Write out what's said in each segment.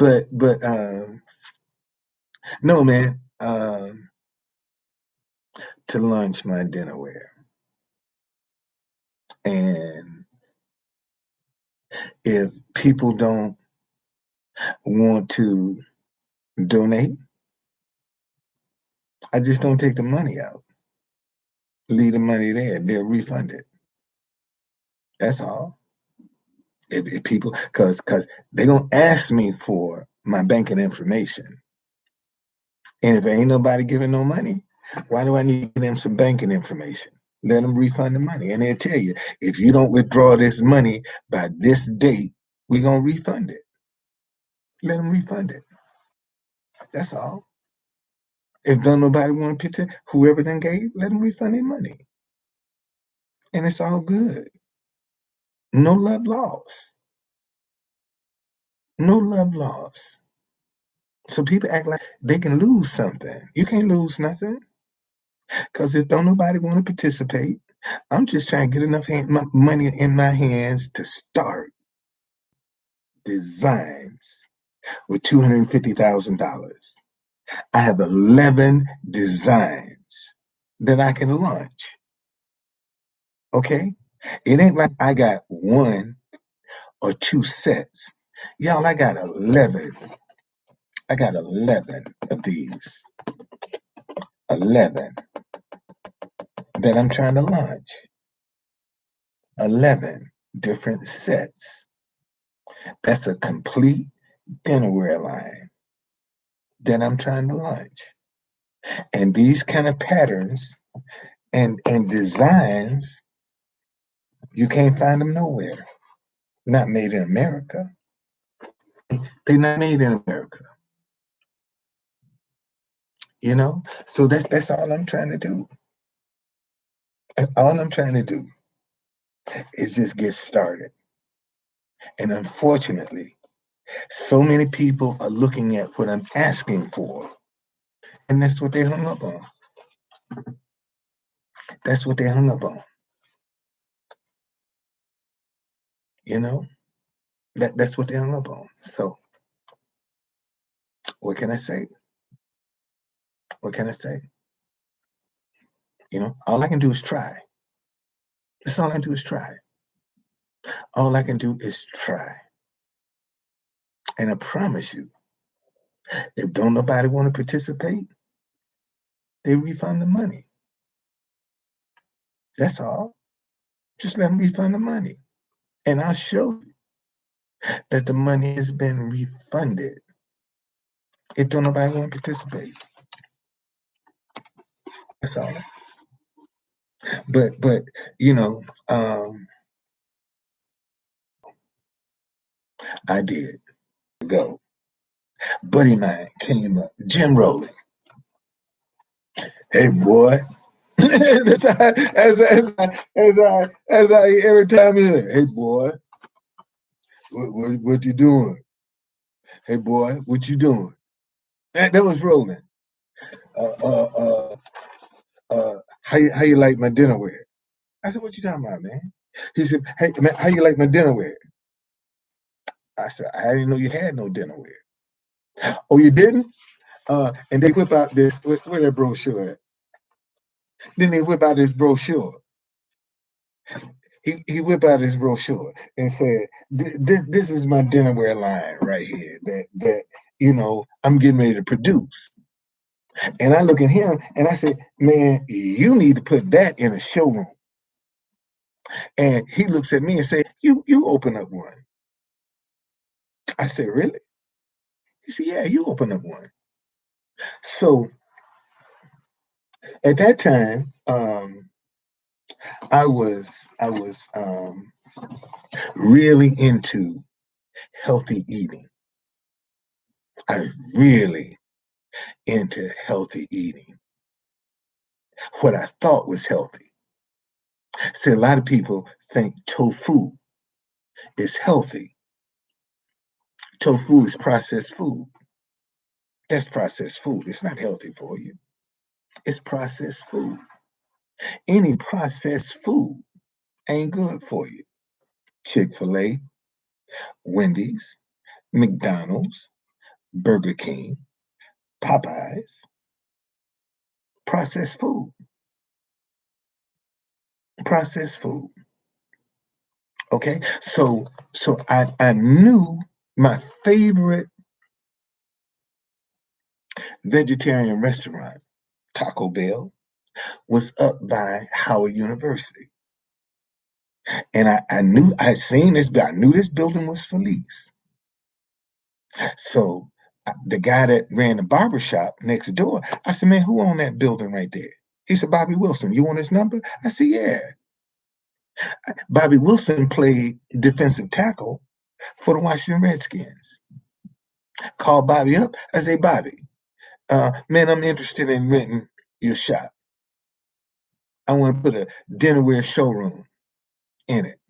But no, man. To launch my dinnerware, and if people don't want to donate, I just don't take the money out. Leave the money there. They'll refund it. That's all. If people, because they're gonna ask me for my banking information, and if ain't nobody giving no money, why do I need to give them some banking information? Let them refund the money, and they'll tell you, if you don't withdraw this money by this date, we're gonna refund it. Let them refund it. That's all. If don't nobody want to pitch it, whoever done gave, let them refund their money, and it's all good. No love lost. No love lost. So people act like they can lose something. You can't lose nothing, because if don't nobody want to participate, I'm just trying to get enough money in my hands to start designs with $250,000. I have 11 designs that I can launch. Okay? It ain't like I got one or two sets. Y'all, I got 11. I got 11 of these. 11 that I'm trying to launch. 11 different sets. That's a complete dinnerware line that I'm trying to launch. And these kind of patterns and designs, you can't find them nowhere. Not made in America. They're not made in America. You know? So that's all I'm trying to do. All I'm trying to do is just get started. And unfortunately, so many people are looking at what I'm asking for, and that's what they hung up on. That's what they hung up on. You know? That's what they hung up on. So what can I say? What can I say? You know, all I can do is try. That's all I can do is try. All I can do is try. And I promise you, if don't nobody want to participate, they refund the money. That's all. Just let them refund the money. And I'll show you that the money has been refunded if don't nobody want to participate. That's all. But you know, I did go. Buddy mine came up, Jim Rowley. Hey boy. That's how, as I every time you say, hey boy, what you doing? Hey boy, what you doing? That was rolling. How you like my dinnerware? I said, what you talking about, man? He said, hey man, how you like my dinnerware? I said, I didn't know you had no dinnerware. Oh, you didn't? And they whip out this, where that brochure at? Then they whip out this brochure. He whipped out his brochure and said, "This is my dinnerware line right here that you know I'm getting ready to produce." And I look at him and I said, "Man, you need to put that in a showroom." And he looks at me and said, "You open up one." I said, "Really?" He said, "Yeah, you open up one." So at that time, I was really into healthy eating. I really into healthy eating. What I thought was healthy. See, a lot of people think tofu is healthy. Tofu is processed food. That's processed food. It's not healthy for you. It's processed food. Any processed food ain't good for you. Chick-fil-A, Wendy's, McDonald's, Burger King, Popeyes, processed food, processed food. Okay, so I knew my favorite vegetarian restaurant, Taco Bell, was up by Howard University. And I knew I'd seen this, but I knew this building was for lease. So the guy that ran the barber shop next door, I said, man, who owned that building right there? He said, Bobby Wilson. You want his number? I said, yeah. Bobby Wilson played defensive tackle for the Washington Redskins. Called Bobby up. I said, Bobby, man, I'm interested in renting your shop. I want to put a dinnerware showroom in it.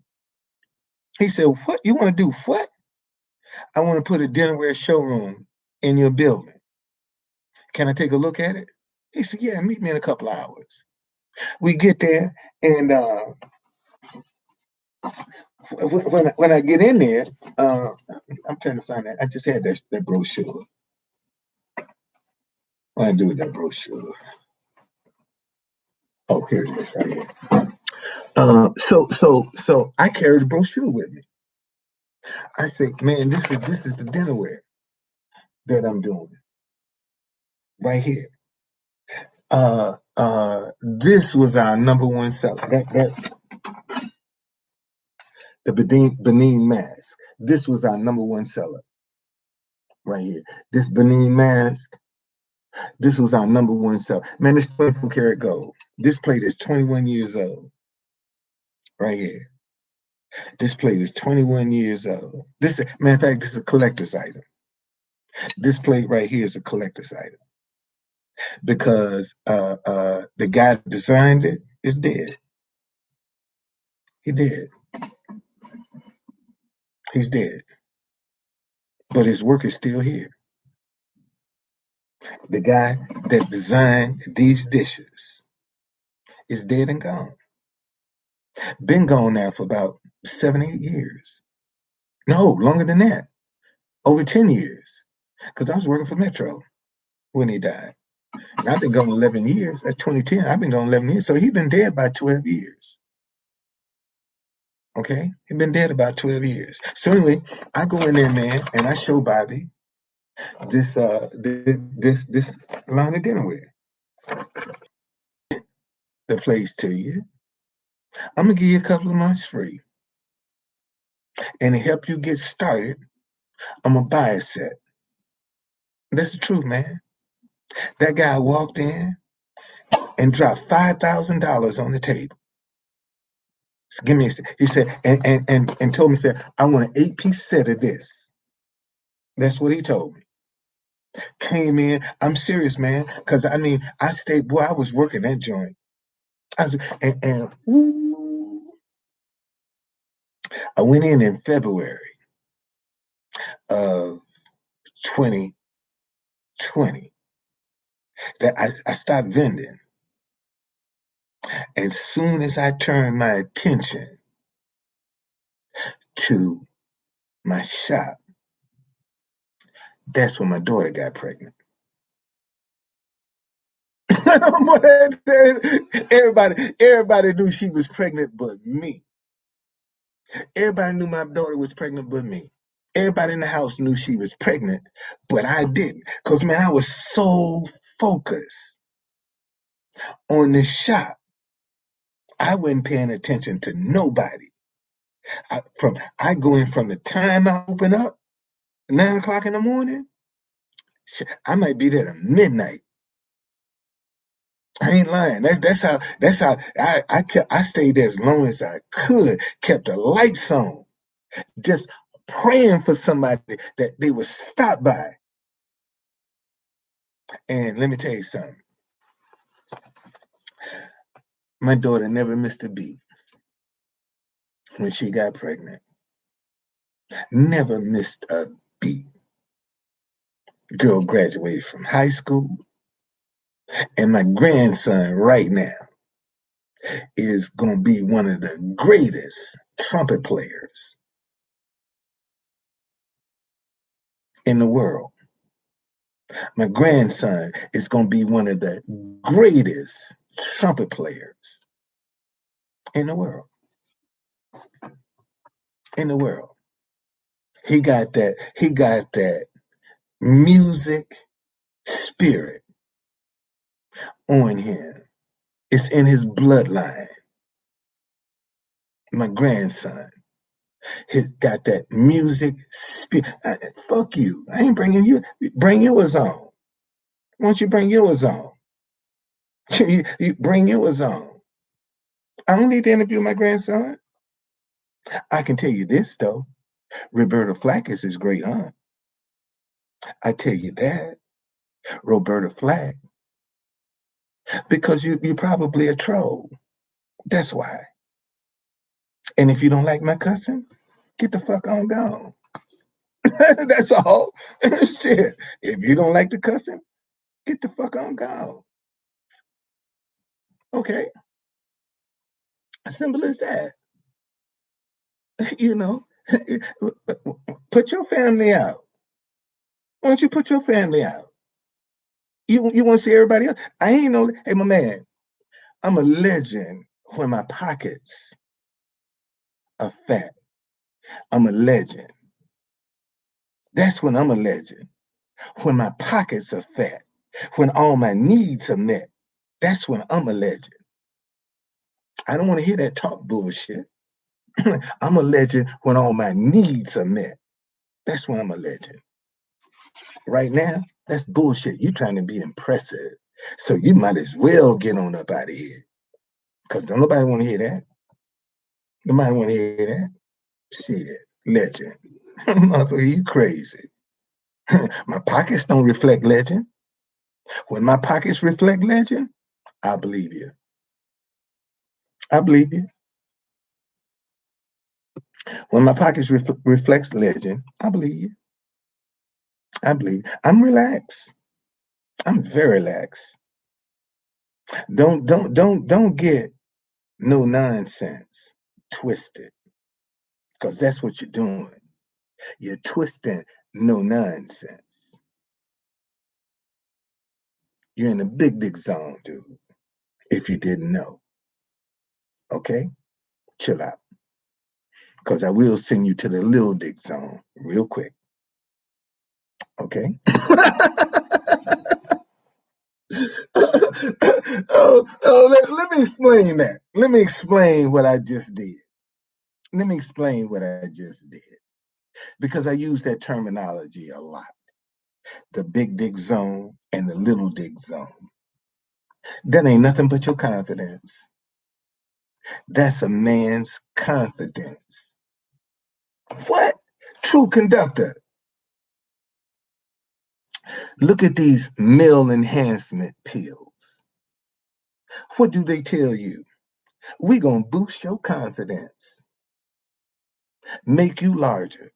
He said, what? You want to do what? I want to put a dinnerware showroom in your building. Can I take a look at it? He said, yeah, meet me in a couple hours. We get there, and when I get in there, I'm trying to find that. I just had that brochure. What I do with that brochure? Oh, here it is, right here. So I carry the brochure with me. I say, man, this is the dinnerware that I'm doing right here. This was our number one seller. That's the Benin mask. This was our number one seller right here. This Benin mask. This was our number one seller. Man, this 24 karat gold. This plate is 21 years old. Right here. This plate is 21 years old. This, matter of fact, this is a collector's item. This plate right here is a collector's item because the guy that designed it is dead. He did. He's dead. But his work is still here. The guy that designed these dishes is dead and gone. Been gone now for about 7, 8 years. No, longer than that. Over 10 years. Because I was working for Metro when he died. And I've been gone 11 years. That's 2010. I've been gone 11 years. So he's been dead about 12 years. Okay? He's been dead about 12 years. So anyway, I go in there, man, and I show Bobby this line of dinnerware. The place to you. I'm gonna give you a couple of months free. And to help you get started, I'm gonna buy a set. That's the truth, man. That guy walked in and dropped $5,000 on the table. So give me a set. He said, and told me, said, I want an 8-piece set of this. That's what he told me. Came in, I'm serious, man, because I mean, I stayed, boy, I was working that joint. Ooh, I went in February of 2020. That I stopped vending. As soon as I turned my attention to my shop, that's when my daughter got pregnant. everybody knew she was pregnant but me. Everybody knew my daughter was pregnant but me. Everybody in the house knew she was pregnant, but I didn't. Because, man, I was so focused on this shop. I wasn't paying attention to nobody. I go in from the time I open up, 9 o'clock in the morning, I might be there at midnight. I ain't lying. That's how I stayed there as long as I could, kept the lights on, just praying for somebody that they would stop by. And let me tell you something. My daughter never missed a beat when she got pregnant. Never missed a beat. Girl graduated from high school, and my grandson right now is going to be one of the greatest trumpet players in the world. My grandson is going to be one of the greatest trumpet players in the world. In the world. He got that music spirit on him. It's in his bloodline. My grandson, he got that music spirit. Fuck you. I ain't bringing you. Bring yours on. Why don't you bring yours on? You bring yours on. I don't need to interview my grandson. I can tell you this, though. Roberta Flack is his great aunt. I tell you that. Roberta Flack. Because you're probably a troll. That's why. And if you don't like my cousin, get the fuck on gone. That's all. Shit. If you don't like the cussing, get the fuck on gone. Okay. Simple as that. You know, put your family out. Why don't you put your family out? You want to see everybody else? I ain't no, hey, my man, I'm a legend when my pockets are fat. I'm a legend. That's when I'm a legend. When my pockets are fat, when all my needs are met, that's when I'm a legend. I don't want to hear that talk bullshit. I'm a legend when all my needs are met. That's when I'm a legend. Right now, that's bullshit. You trying to be impressive. So you might as well get on up out of here. Because don't nobody want to hear that. Nobody want to hear that. Shit, legend. Motherfucker, you crazy. My pockets don't reflect legend. When my pockets reflect legend, I believe you. I believe you. When my pockets reflects legend, I believe you. I believe. I'm relaxed. I'm very relaxed. Don't get no nonsense twisted, because that's what you're doing. You're twisting no nonsense. You're in the big zone, dude. If you didn't know, okay, chill out, because I will send you to the little dick zone real quick. Okay. Let me explain that. Let me explain what I just did. Let me explain what I just did. Because I use that terminology a lot. The big dick zone and the little dick zone. That ain't nothing but your confidence. That's a man's confidence. What? True conductor. Look at these male enhancement pills. What do they tell you? We're going to boost your confidence, make you larger.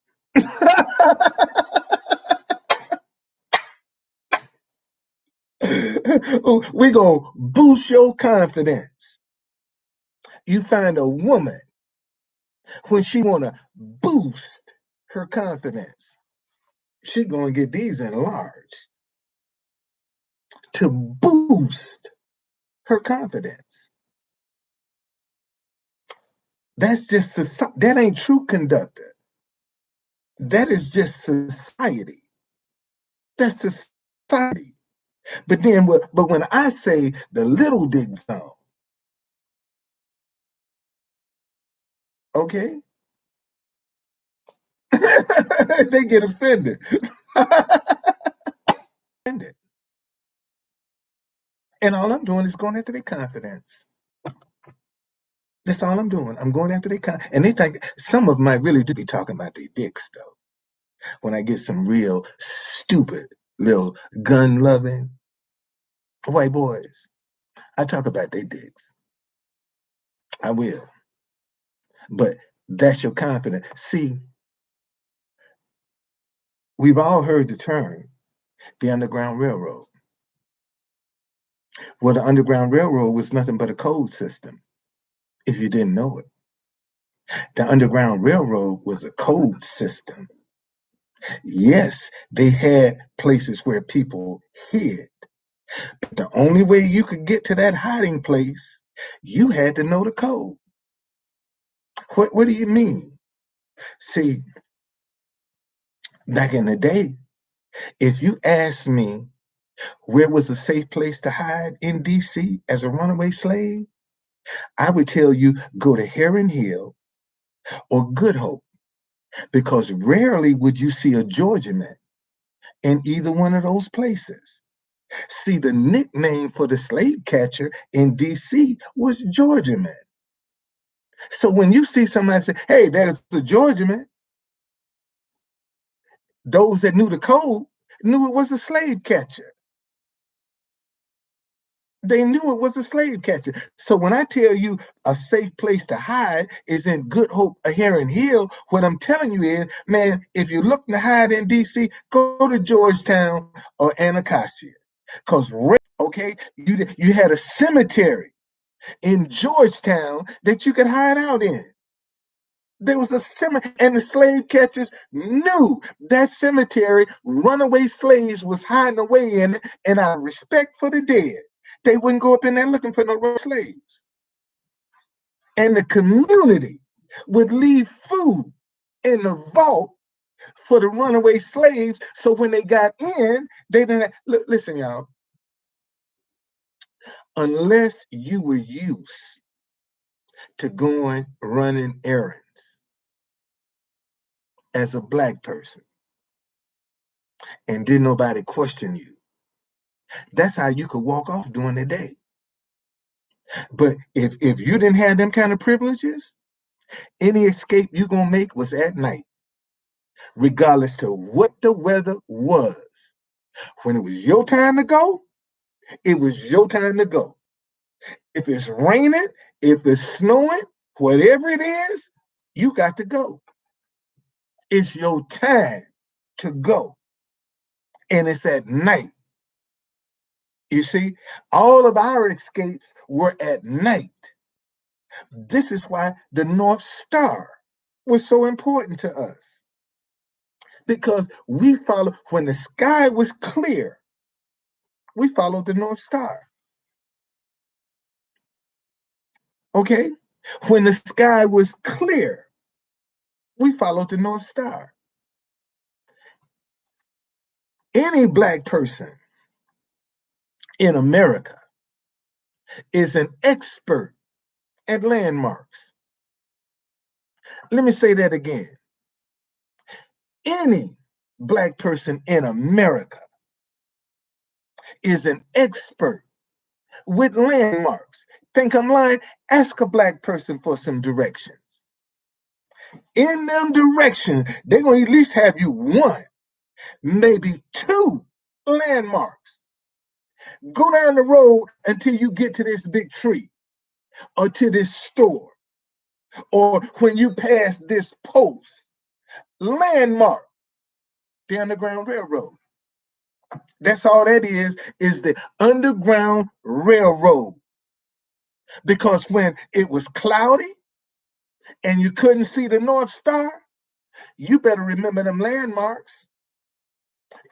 We're going to boost your confidence. You find a woman when she want to boost her confidence, she going to get these enlarged to boost her confidence. That's just society. That ain't true conductor. That is just society. That's society. But then, but when I say the little dick zone, okay, they get offended. And all I'm doing is going after their confidence. That's all I'm doing. I'm going after their confidence. And they think some of them might really do be talking about their dicks, though. When I get some real stupid little gun loving white boys, I talk about their dicks. I will. But that's your confidence. See, we've all heard the term, the Underground Railroad. Well, the Underground Railroad was nothing but a code system, if you didn't know it. The Underground Railroad was a code system. Yes, they had places where people hid. But the only way you could get to that hiding place, you had to know the code. What do you mean? See, back in the day, if you asked me where was a safe place to hide in DC as a runaway slave, I would tell you go to Heron Hill or Good Hope, because rarely would you see a Georgia man in either one of those places. See, the nickname for the slave catcher in DC was Georgia man. So when you see somebody say, hey, there's a Georgia man, those that knew the code knew it was a slave catcher. They knew it was a slave catcher. So when I tell you a safe place to hide is in Good Hope or Heron Hill, what I'm telling you is, man, if you're looking to hide in DC, go to Georgetown or Anacostia. Because, okay, you had a cemetery in Georgetown that you could hide out in. There was a cemetery, and the slave catchers knew that cemetery runaway slaves was hiding away in it, and out of respect for the dead, they wouldn't go up in there looking for no slaves. And the community would leave food in the vault for the runaway slaves, so when they got in, they didn't listen, y'all. Unless you were used to going running errands as a Black person and didn't nobody question you, that's how you could walk off during the day. But if you didn't have them kind of privileges, any escape you're gonna make was at night, regardless to what the weather was. When it was your time to go, it was your time to go. If it's raining, if it's snowing, whatever it is, you got to go. It's your time to go. And it's at night. You see, all of our escapes were at night. This is why the North Star was so important to us. Because we followed, when the sky was clear, we followed the North Star. Okay? When the sky was clear, we followed the North Star. Any Black person in America is an expert at landmarks. Let me say that again. Any Black person in America is an expert with landmarks. Think I'm lying? Ask a Black person for some directions. In them directions, they're going to at least have you one, maybe two landmarks. Go down the road until you get to this big tree or to this store, or when you pass this post. Landmark, the Underground Railroad. That's all that is the Underground Railroad. Because when it was cloudy and you couldn't see the North Star, you better remember them landmarks.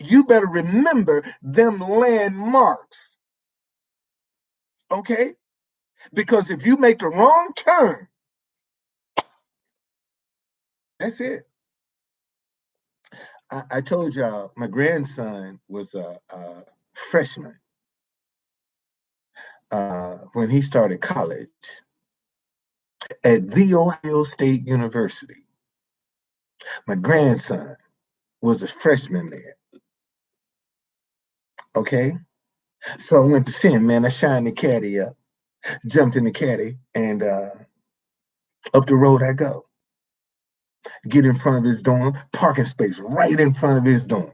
You better remember them landmarks. Okay? Because if you make the wrong turn, that's it. I told y'all my grandson was a freshman when he started college at The Ohio State University. My grandson was a freshman there. Okay? So I went to see him, man. I shined the caddy up, jumped in the caddy, and up the road I go. Get in front of his dorm, parking space right in front of his dorm.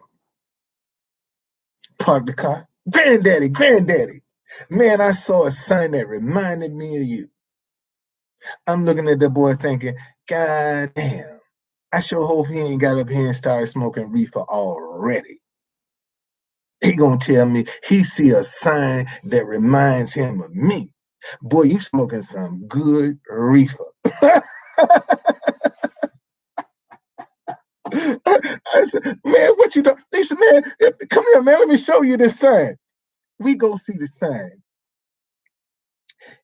Park the car. Granddaddy, granddaddy. Man, I saw a sign that reminded me of you. I'm looking at the boy thinking, God damn, I sure hope he ain't got up here and started smoking reefer already. He gonna tell me he see a sign that reminds him of me. Boy, you smoking some good reefer. I said, man, what you doing? They said, man, come here, man. Let me show you this sign. We go see the sign.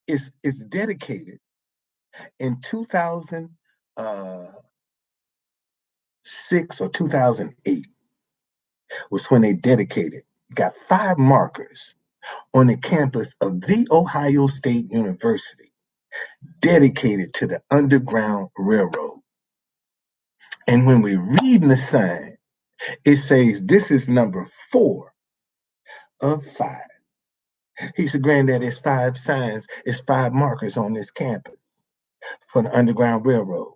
It's dedicated in 2006 or 2008 was when they dedicated. Got 5 markers on the campus of the Ohio State University dedicated to the Underground Railroad. And when we read the sign, it says this is number 4 of 5. He said, Granddad, it's 5 signs, it's 5 markers on this campus for the Underground Railroad.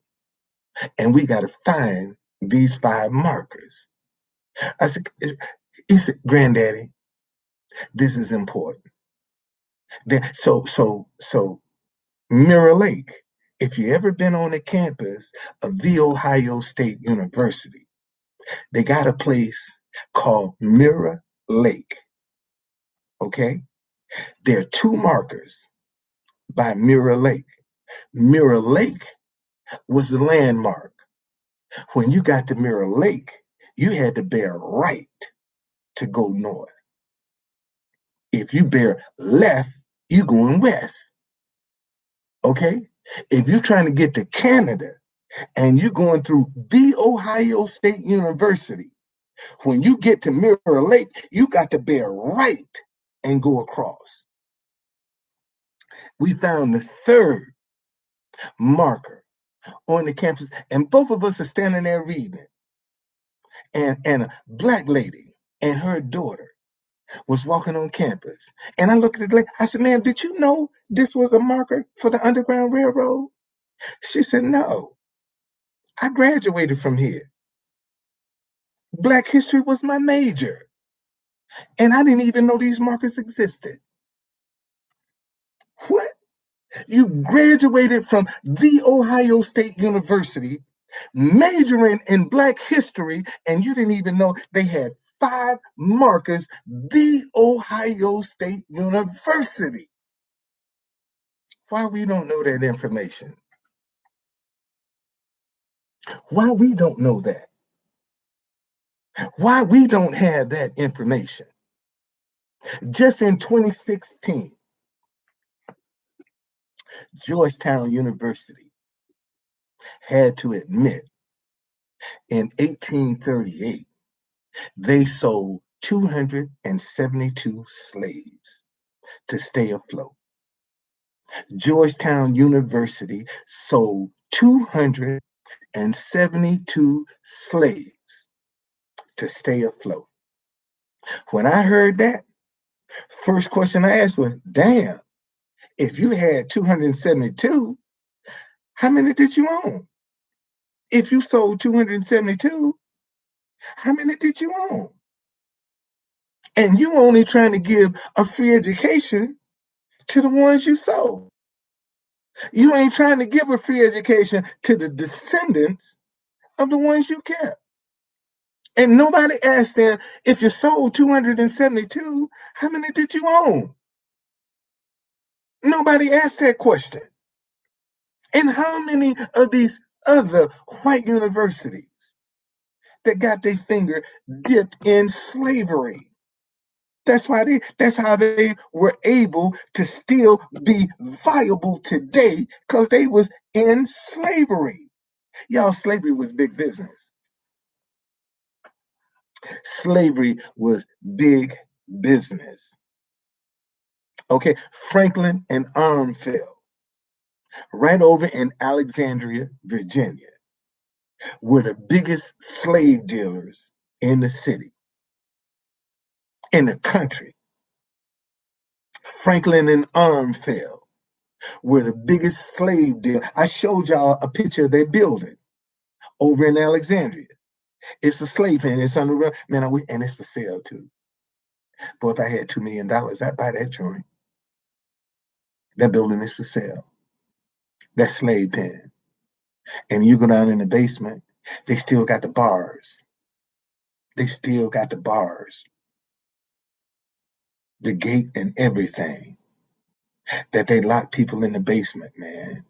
And we got to find these 5 markers. I said, he said, Granddaddy, this is important. So Mirror Lake, if you ever been on the campus of the Ohio State University, they got a place called Mirror Lake. Okay? There are 2 markers by Mirror Lake. Mirror Lake was the landmark. When you got to Mirror Lake, you had to bear right to go north. If you bear left, you going west. Okay? If you're trying to get to Canada and you're going through the Ohio State University, when you get to Mirror Lake, you got to bear right and go across. We found the 3rd marker on the campus, and both of us are standing there reading it. And a black lady and her daughter was walking on campus. And I looked at the lady, I said, ma'am, did you know this was a marker for the Underground Railroad? She said, no, I graduated from here. Black history was my major. And I didn't even know these markers existed. What? You graduated from the Ohio State University, majoring in Black history, and you didn't even know they had 5 markers, the Ohio State University. Why we don't know that information? Why we don't know that? Why we don't have that information? Just in 2016, Georgetown University had to admit in 1838 they sold 272 slaves to stay afloat. Georgetown University sold 272 slaves to stay afloat. When I heard that, first question I asked was, damn, if you had 272, how many did you own? If you sold 272, how many did you own? And you only trying to give a free education to the ones you sold. You ain't trying to give a free education to the descendants of the ones you kept. And nobody asked them, if you sold 272, how many did you own? Nobody asked that question. And how many of these other white universities that got their finger dipped in slavery? That's how they were able to still be viable today, because they was in slavery. Y'all, slavery was big business. Slavery was big business. Okay, Franklin and Armsfield, right over in Alexandria, Virginia, were the biggest slave dealers in the city, in the country. Franklin and Armsfield were the biggest slave dealers. I showed y'all a picture of their building over in Alexandria. It's a slave pen. It's on the road. Man, and it's for sale too. But if I had $2 million, I'd buy that joint. That building is for sale. That slave pen. And you go down in the basement, they still got the bars. They still got the bars. The gate and everything. That they lock people in the basement, man.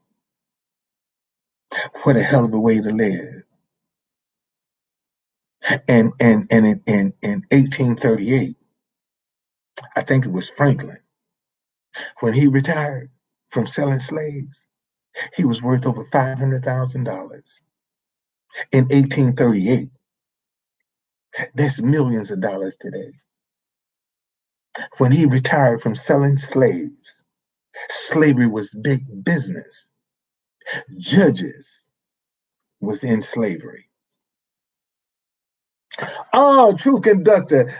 What a hell of a way to live. And in 1838, I think it was Franklin, when he retired from selling slaves, he was worth over $500,000. In 1838, that's millions of dollars today. When he retired from selling slaves, slavery was big business. Judges was in slavery. Oh, true conductor.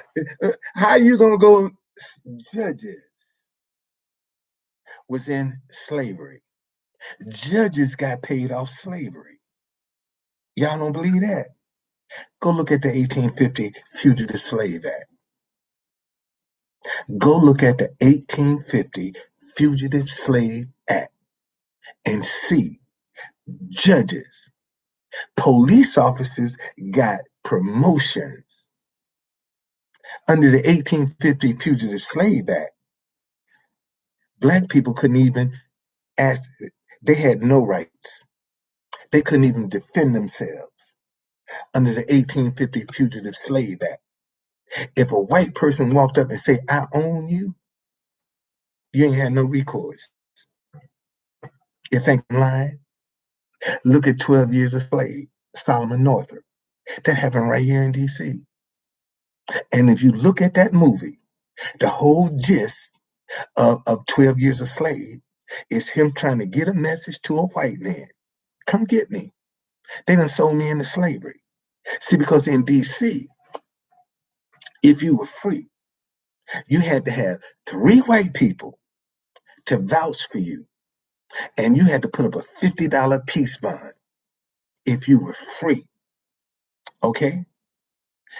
How you gonna go? Judges was in slavery. Judges got paid off slavery. Y'all don't believe that? Go look at the 1850 Fugitive Slave Act. Go look at the 1850 Fugitive Slave Act and see judges, police officers got promotions. Under the 1850 Fugitive Slave Act, black people couldn't even ask, they had no rights. They couldn't even defend themselves under the 1850 Fugitive Slave Act. If a white person walked up and said, I own you, you ain't had no recourse. You think I'm lying? Look at 12 Years a Slave, Solomon Northup. That happened right here in DC. And if you look at that movie, the whole gist of 12 Years a Slave is him trying to get a message to a white man. Come get me. They done sold me into slavery. See, because in DC, if you were free, you had to have 3 white people to vouch for you. And you had to put up a $50 peace bond if you were free. Okay?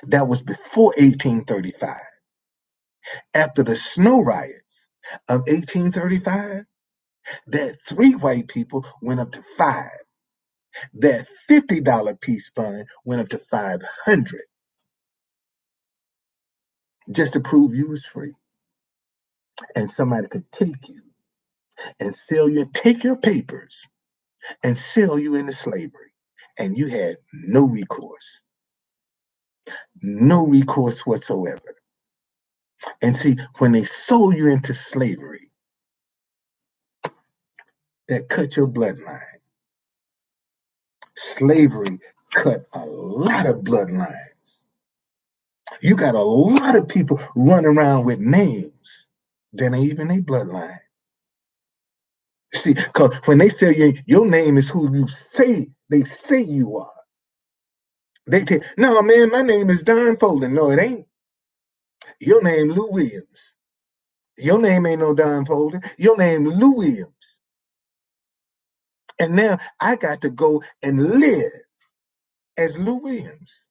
That was before 1835. After the snow riots of 1835, that 3 white people went up to 5. That $50 peace bond went up to 500, just to prove you was free. And somebody could take you and sell you, take your papers and sell you into slavery. And you had no recourse. No recourse whatsoever. And see, when they sold you into slavery, that cut your bloodline. Slavery cut a lot of bloodlines. You got a lot of people running around with names that ain't even a bloodline. See, because when they say your name is who you say they say you are, they tell, no, man, my name is Don Folden. No, it ain't. Your name Lou Williams. Your name ain't no Don Folden. Your name Lou Williams. And now I got to go and live as Lou Williams.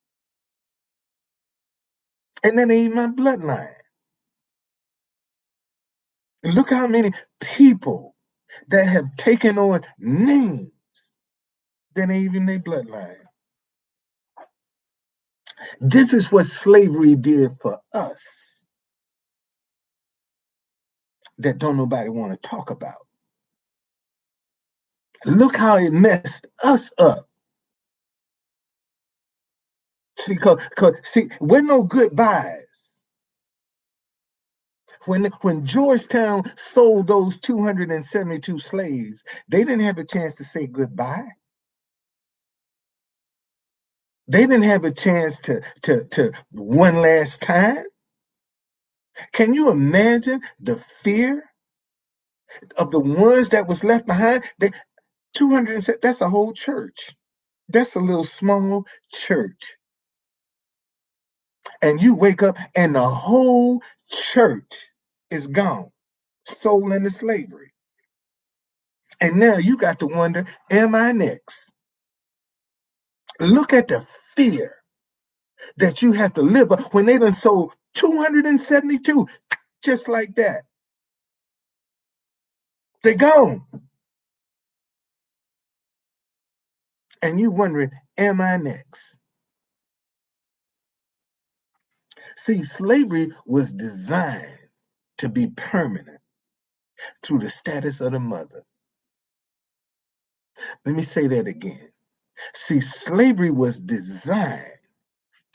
And that ain't my bloodline. And look how many people that have taken on names that ain't even their bloodline. This is what slavery did for us that don't nobody want to talk about. Look how it messed us up. See, we're no goodbyes. When Georgetown sold those 272 slaves, they didn't have a chance to say goodbye. They didn't have a chance to one last time. Can you imagine the fear of the ones that was left behind? 200, that's a whole church. That's a little small church. And you wake up and the whole church is gone, sold into slavery. And now you got to wonder, am I next? Look at the fear that you have to live up when they done sold 272, just like that. They're gone. And you wondering, am I next? See, slavery was designed to be permanent through the status of the mother. Let me say that again. See, slavery was designed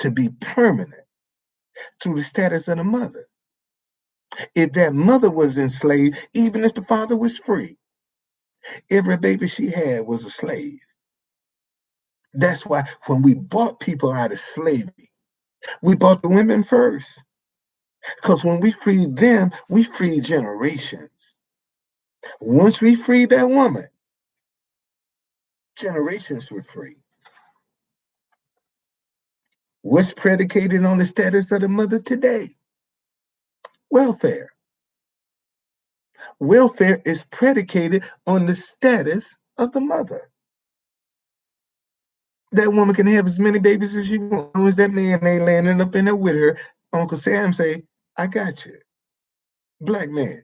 to be permanent through the status of the mother. If that mother was enslaved, even if the father was free, every baby she had was a slave. That's why when we bought people out of slavery, we bought the women first. Because when we freed them, we freed generations. Once we freed that woman, generations were free. What's predicated on the status of the mother today? Welfare. Welfare is predicated on the status of the mother. That woman can have as many babies as she wants. As long as that man ain't landing up in there with her, Uncle Sam say, I got you. Black man,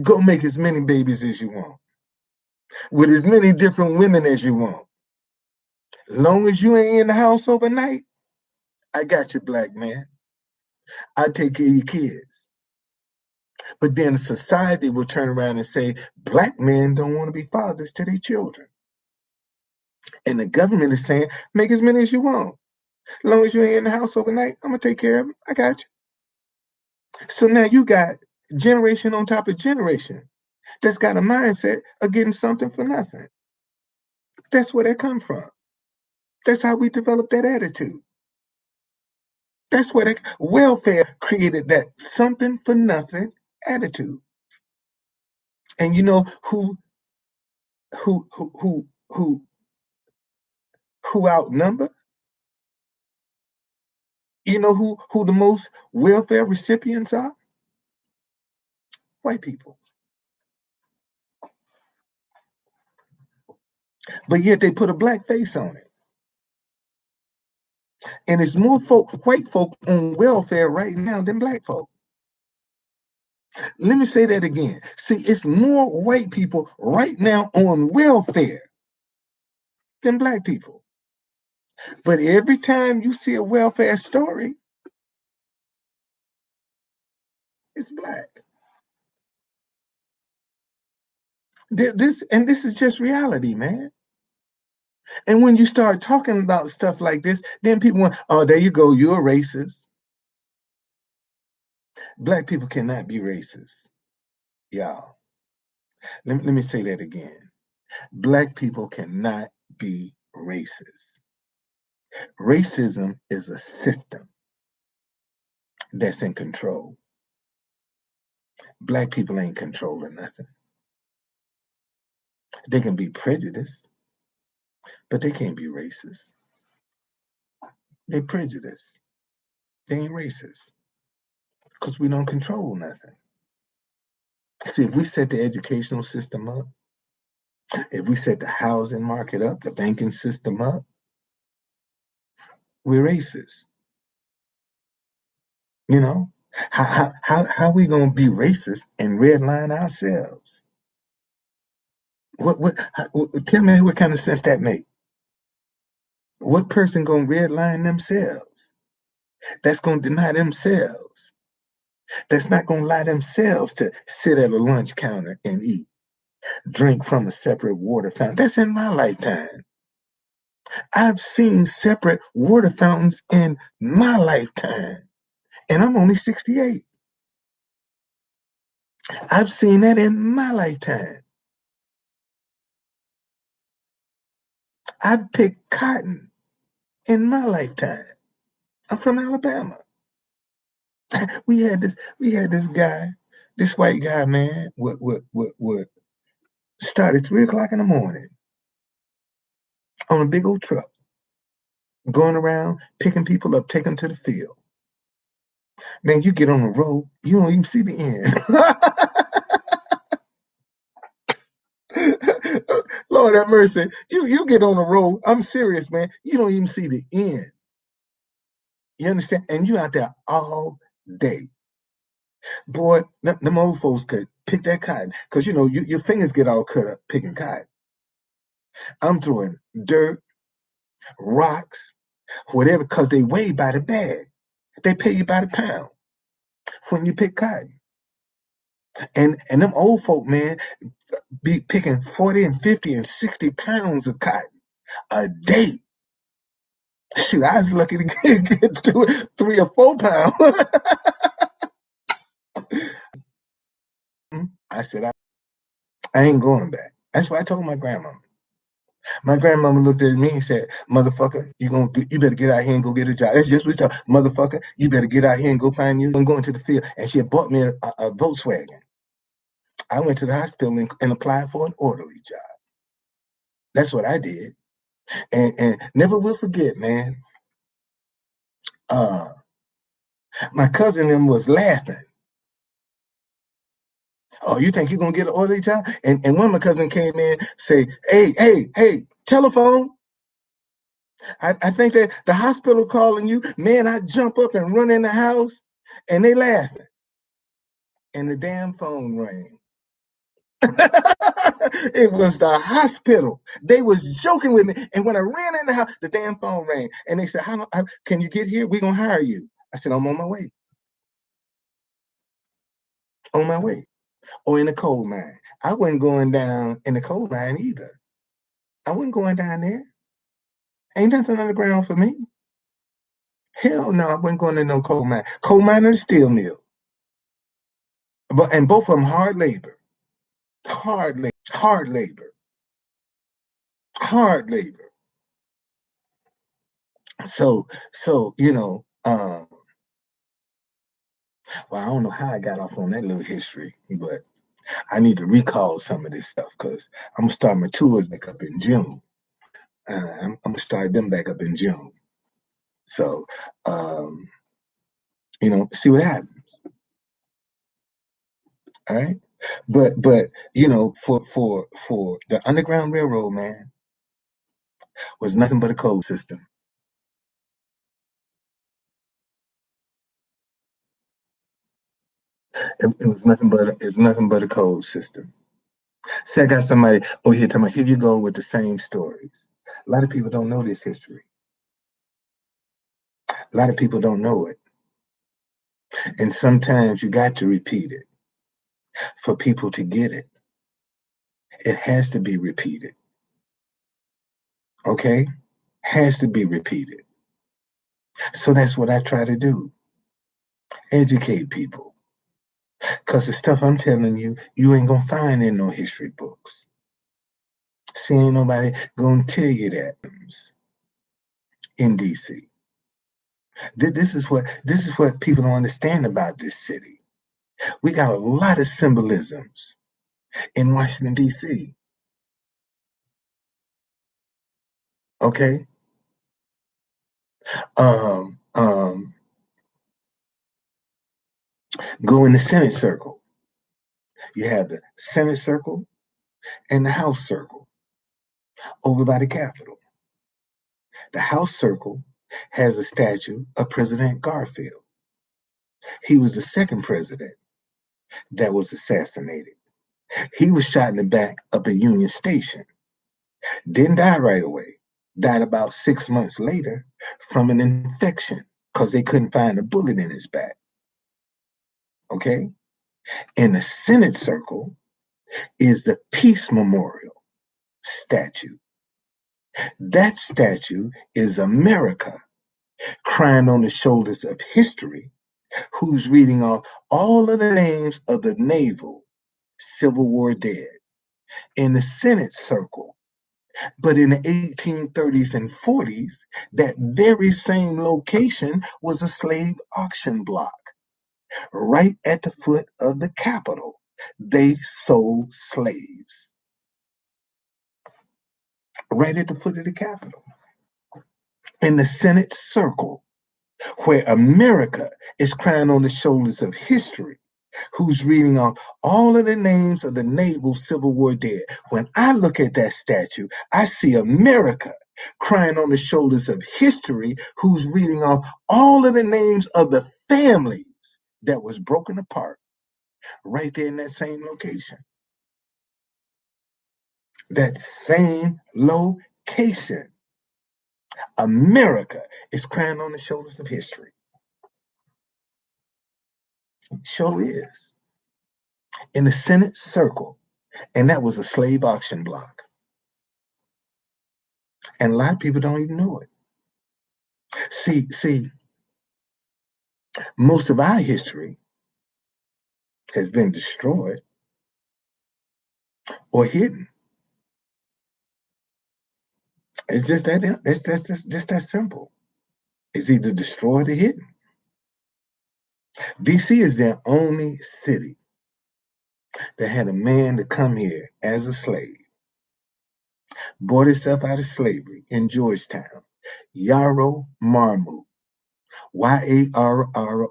go make as many babies as you want. With as many different women as you want. Long as you ain't in the house overnight, I got you, black man. I take care of your kids. But then society will turn around and say, black men don't want to be fathers to their children. And the government is saying, make as many as you want. As long as you ain't in the house overnight, I'm going to take care of them. I got you. So now you got generation on top of generation that's got a mindset of getting something for nothing. That's where that comes from. That's how we developed that attitude. That's where that welfare created that something for nothing attitude. And you know who who who who who who outnumber? You know who the most welfare recipients are? White people. But yet they put a black face on it. And it's more white folk on welfare right now than black folk. Let me say that again. See, it's more white people right now on welfare than black people. But every time you see a welfare story, it's black. This is just reality, man. And when you start talking about stuff like this, then people want, oh, there you go, you're a racist. Black people cannot be racist, y'all. Let me say that again. Black people cannot be racist. Racism is a system that's in control. Black people ain't controlling nothing. They can be prejudiced, but they can't be racist. They prejudiced. They ain't racist because we don't control nothing. See, if we set the educational system up, if we set the housing market up, the banking system up, we're racist. You know, how we gonna be racist and redline ourselves? Tell me what kind of sense that make? What person gonna redline themselves? That's gonna deny themselves. That's not gonna allow themselves to sit at a lunch counter and eat, drink from a separate water fountain. That's in my lifetime. I've seen separate water fountains in my lifetime, and I'm only 68. I've seen that in my lifetime. I picked cotton in my lifetime. I'm from Alabama. We had this guy, this white guy, man, would start at 3 o'clock in the morning on a big old truck, going around picking people up, taking them to the field. Man, you get on the road, you don't even see the end. Lord have mercy. You get on the road. I'm serious, man. You don't even see the end. You understand? And you out there all day. Boy, them old folks could pick that cotton. Because, your fingers get all cut up picking cotton. I'm throwing dirt, rocks, whatever, because they weigh by the bag. They pay you by the pound when you pick cotton. And them old folk, man, be picking 40 and 50 and 60 pounds of cotton a day. Shoot, I was lucky to get through 3 or 4 pounds. I said, I ain't going back. That's what I told my grandmama. My grandmama looked at me and said, "Motherfucker, you better get out here and go get a job." That's just what she told. Motherfucker, you better get out here and go find you and go into the field. And she had bought me a Volkswagen. I went to the hospital and applied for an orderly job. That's what I did. And never will forget, man. Uh, my cousin and was laughing. Oh, you think you're gonna get an orderly job? And one of my cousin came in, say, hey, telephone. I think that the hospital calling you. Man, I jump up and run in the house and they laughing. And the damn phone rang. It was the hospital. They was joking with me. And when I ran in the house, the damn phone rang. And they said, how can you get here? We're gonna hire you. I said, I'm on my way. On my way. Or in the coal mine. I wasn't going down in the coal mine either. I wasn't going down there. Ain't nothing underground for me. Hell no, I wasn't going to no coal mine. Coal mine or the steel mill. And both of them hard labor. Hard labor. Hard labor. Hard labor. So well, I don't know how I got off on that little history, but I need to recall some of this stuff because I'm gonna start my tours back up in June. I'm gonna start them back up in June. So, see what happens. All right, but for the Underground Railroad, man, was nothing but a code system. It was nothing but a code system. Say I got somebody over here talking about, here you go with the same stories. A lot of people don't know this history. A lot of people don't know it. And sometimes you got to repeat it for people to get it. It has to be repeated. Okay? Has to be repeated. So that's what I try to do. Educate people. Because the stuff I'm telling you, you ain't gonna find in no history books. See, ain't nobody gonna tell you that in DC. This is what people don't understand about this city. We got a lot of symbolisms in Washington, D.C. Okay? Um, um, go in the Senate circle. You have the Senate circle and the House circle over by the Capitol. The House circle has a statue of President Garfield. He was the second president that was assassinated. He was shot in the back up in Union Station. Didn't die right away. Died about 6 months later from an infection because they couldn't find a bullet in his back. Okay? In the Senate circle is the Peace Memorial statue. That statue is America crying on the shoulders of history, who's reading off all of the names of the naval Civil War dead in the Senate circle. But in the 1830s and 40s, that very same location was a slave auction block right at the foot of the Capitol. They sold slaves right at the foot of the Capitol. In the Senate circle, where America is crying on the shoulders of history, who's reading off all of the names of the naval Civil War dead. When I look at that statue, I see America crying on the shoulders of history, who's reading off all of the names of the families that was broken apart right there in that same location. That same location. America is crying on the shoulders of history. Sure is. In the Senate circle, and that was a slave auction block. And a lot of people don't even know it. See, most of our history has been destroyed or hidden. It's just that just that simple. It's either destroyed or hidden. DC is the only city that had a man to come here as a slave, bought himself out of slavery in Georgetown, Yarrow Marmot, Yarrowmamout.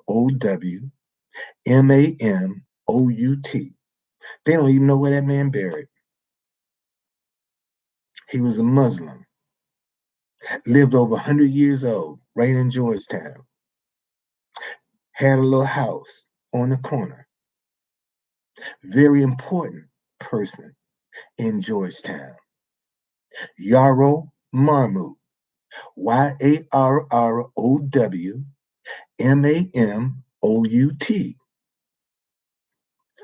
They don't even know where that man buried. He was a Muslim, lived over 100 years old, right in Georgetown, had a little house on the corner. Very important person in Georgetown. Yarrow Marmot, Yarrowmamout,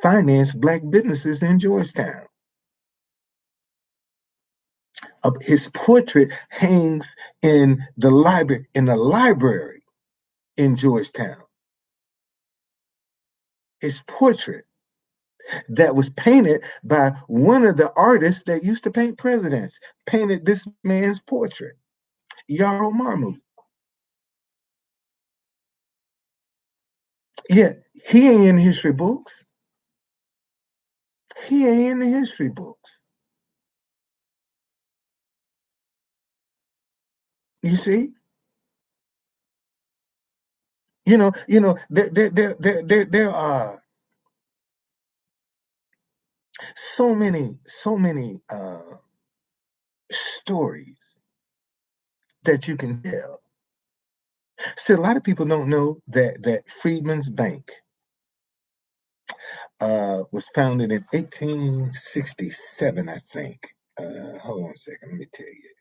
financed black businesses in Georgetown. His portrait hangs in the library in Georgetown. His portrait that was painted by one of the artists that used to paint presidents painted this man's portrait, Yarrow Marmot. Yet he ain't in the history books. He ain't in the history books. You see? There are so many stories that you can tell. See, a lot of people don't know that Freedmen's Bank was founded in 1867, I think. Hold on a second, let me tell you.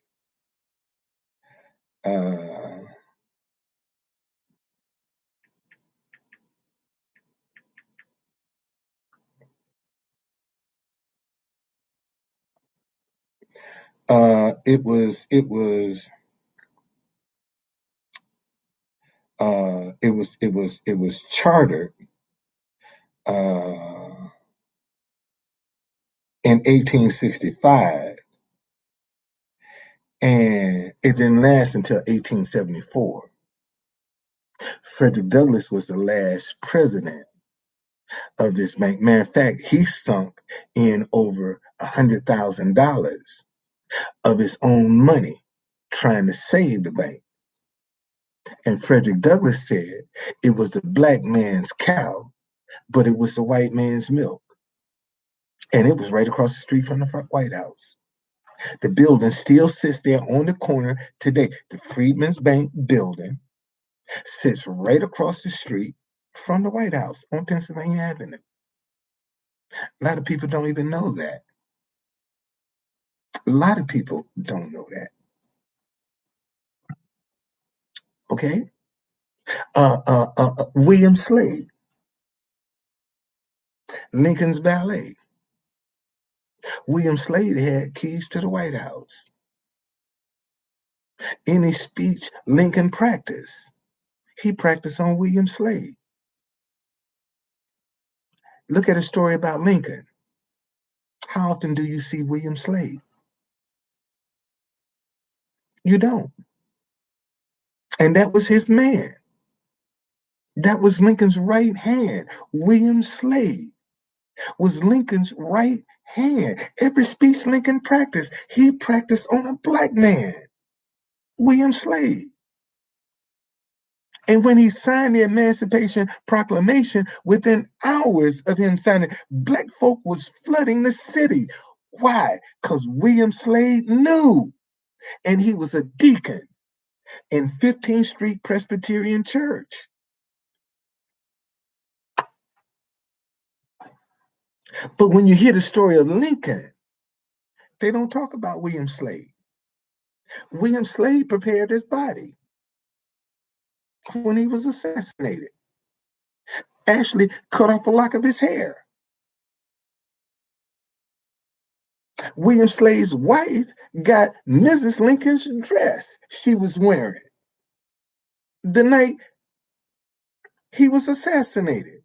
Uh, it was chartered in 1865, and it didn't last until 1874. Frederick Douglass was the last president of this bank. Matter of fact, he sunk in over $100,000 of his own money trying to save the bank. And Frederick Douglass said it was the black man's cow, but it was the white man's milk. And it was right across the street from the White House. The building still sits there on the corner today. The Freedmen's Bank building sits right across the street from the White House on Pennsylvania Avenue. A lot of people don't even know that. A lot of people don't know that. Okay? William Slade, Lincoln's valet. William Slade had keys to the White House. Any speech Lincoln practiced, he practiced on William Slade. Look at a story about Lincoln. How often do you see William Slade? You don't. And that was his man. That was Lincoln's right hand. William Slade was Lincoln's right hand. Every speech Lincoln practiced, he practiced on a black man, William Slade. And when he signed the Emancipation Proclamation, within hours of him signing, black folk was flooding the city. Why? Because William Slade knew, and he was a deacon in 15th Street Presbyterian Church. But when you hear the story of Lincoln, they don't talk about William Slade. William Slade prepared his body when he was assassinated. Actually cut off a lock of his hair. William Slade's wife got Mrs. Lincoln's dress she was wearing. the night he was assassinated.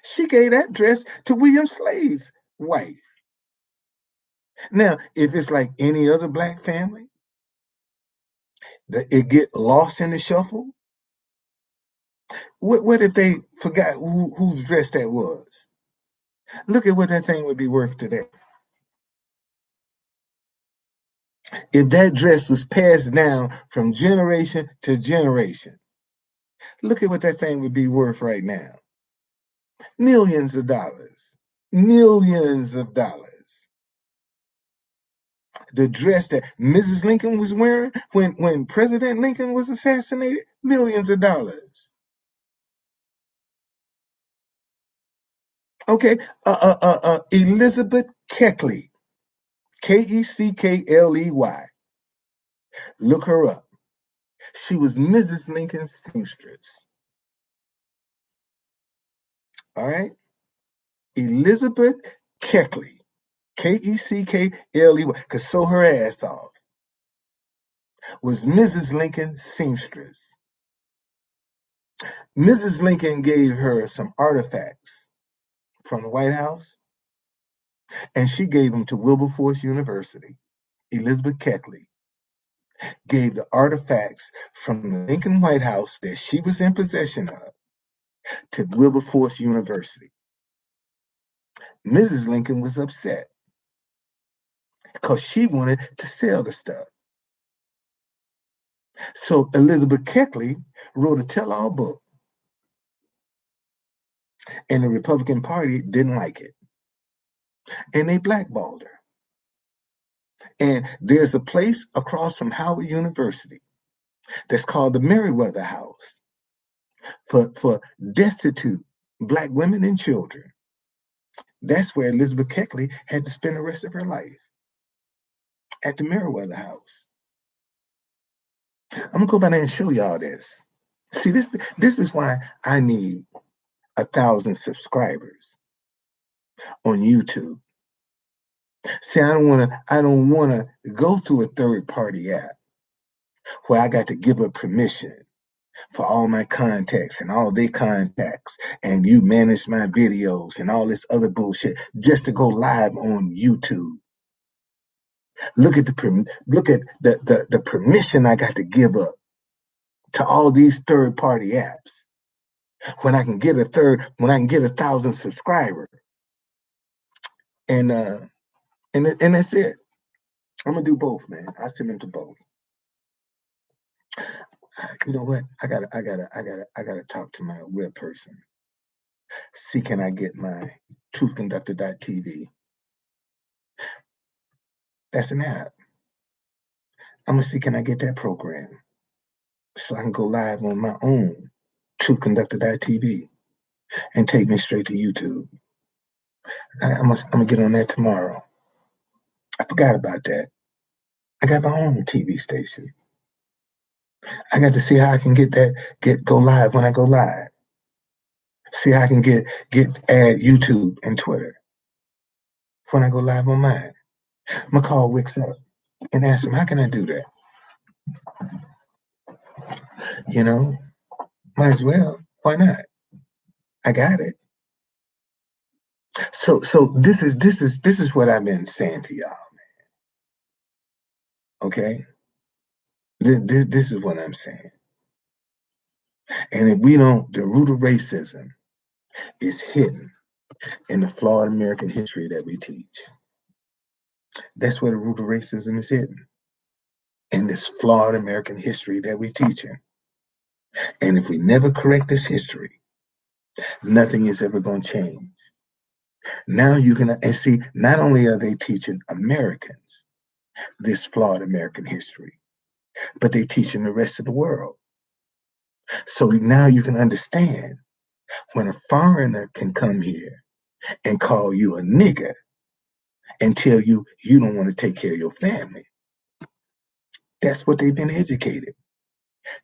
She gave that dress to William Slade's wife. Now, if it's like any other black family, that it get lost in the shuffle. What if they forgot whose dress that was? Look at what that thing would be worth today. If that dress was passed down from generation to generation, look at what that thing would be worth right now. Millions of dollars. Millions of dollars. The dress that Mrs. Lincoln was wearing when President Lincoln was assassinated, millions of dollars. Okay, Elizabeth Keckley, Keckley. Look her up. She was Mrs. Lincoln's seamstress. All right, Elizabeth Keckley, Keckley, could sew her ass off, was Mrs. Lincoln's seamstress. Mrs. Lincoln gave her some artifacts from the White House, and she gave them to Wilberforce University. Elizabeth Keckley gave the artifacts from the Lincoln White House that she was in possession of to Wilberforce University. Mrs. Lincoln was upset because she wanted to sell the stuff. So Elizabeth Keckley wrote a tell-all book, and the Republican Party didn't like it, and they blackballed her. And there's a place across from Howard University that's called the Meriwether House for destitute Black women and children. That's where Elizabeth Keckley had to spend the rest of her life, at the Meriwether House. I'm gonna go by there and show y'all this. See, this is why I need 1,000 subscribers on YouTube. See, I don't wanna go through a third party app where I got to give up permission for all my contacts and all their contacts, and you manage my videos and all this other bullshit just to go live on YouTube. Look at the permission I got to give up to all these third party apps when I can get 1,000 subscribers, and that's it. I'm gonna do both, man. I send them to both. You know what? I gotta talk to my web person. See, can I get my truthconductor.tv? That's an app. I'm gonna see, can I get that program so I can go live on my own truthconductor.tv and take me straight to YouTube. I'm gonna get on that tomorrow. I forgot about that. I got my own TV station. I got to see how I can go live when I go live. See how I can add YouTube and Twitter when I go live on mine. I'm gonna call Wix up and ask them, how can I do that? You know, might as well. Why not? I got it. So this is what I've been saying to y'all, man. Okay, this is what I'm saying. And if we don't, the root of racism is hidden in the flawed American history that we teach. That's where the root of racism is hidden, in this flawed American history that we teach in. And if we never correct this history, nothing is ever going to change. Now you can, and see, not only are they teaching Americans this flawed American history, but they're teaching the rest of the world. So now you can understand when a foreigner can come here and call you a nigger and tell you you don't want to take care of your family. That's what they've been educated.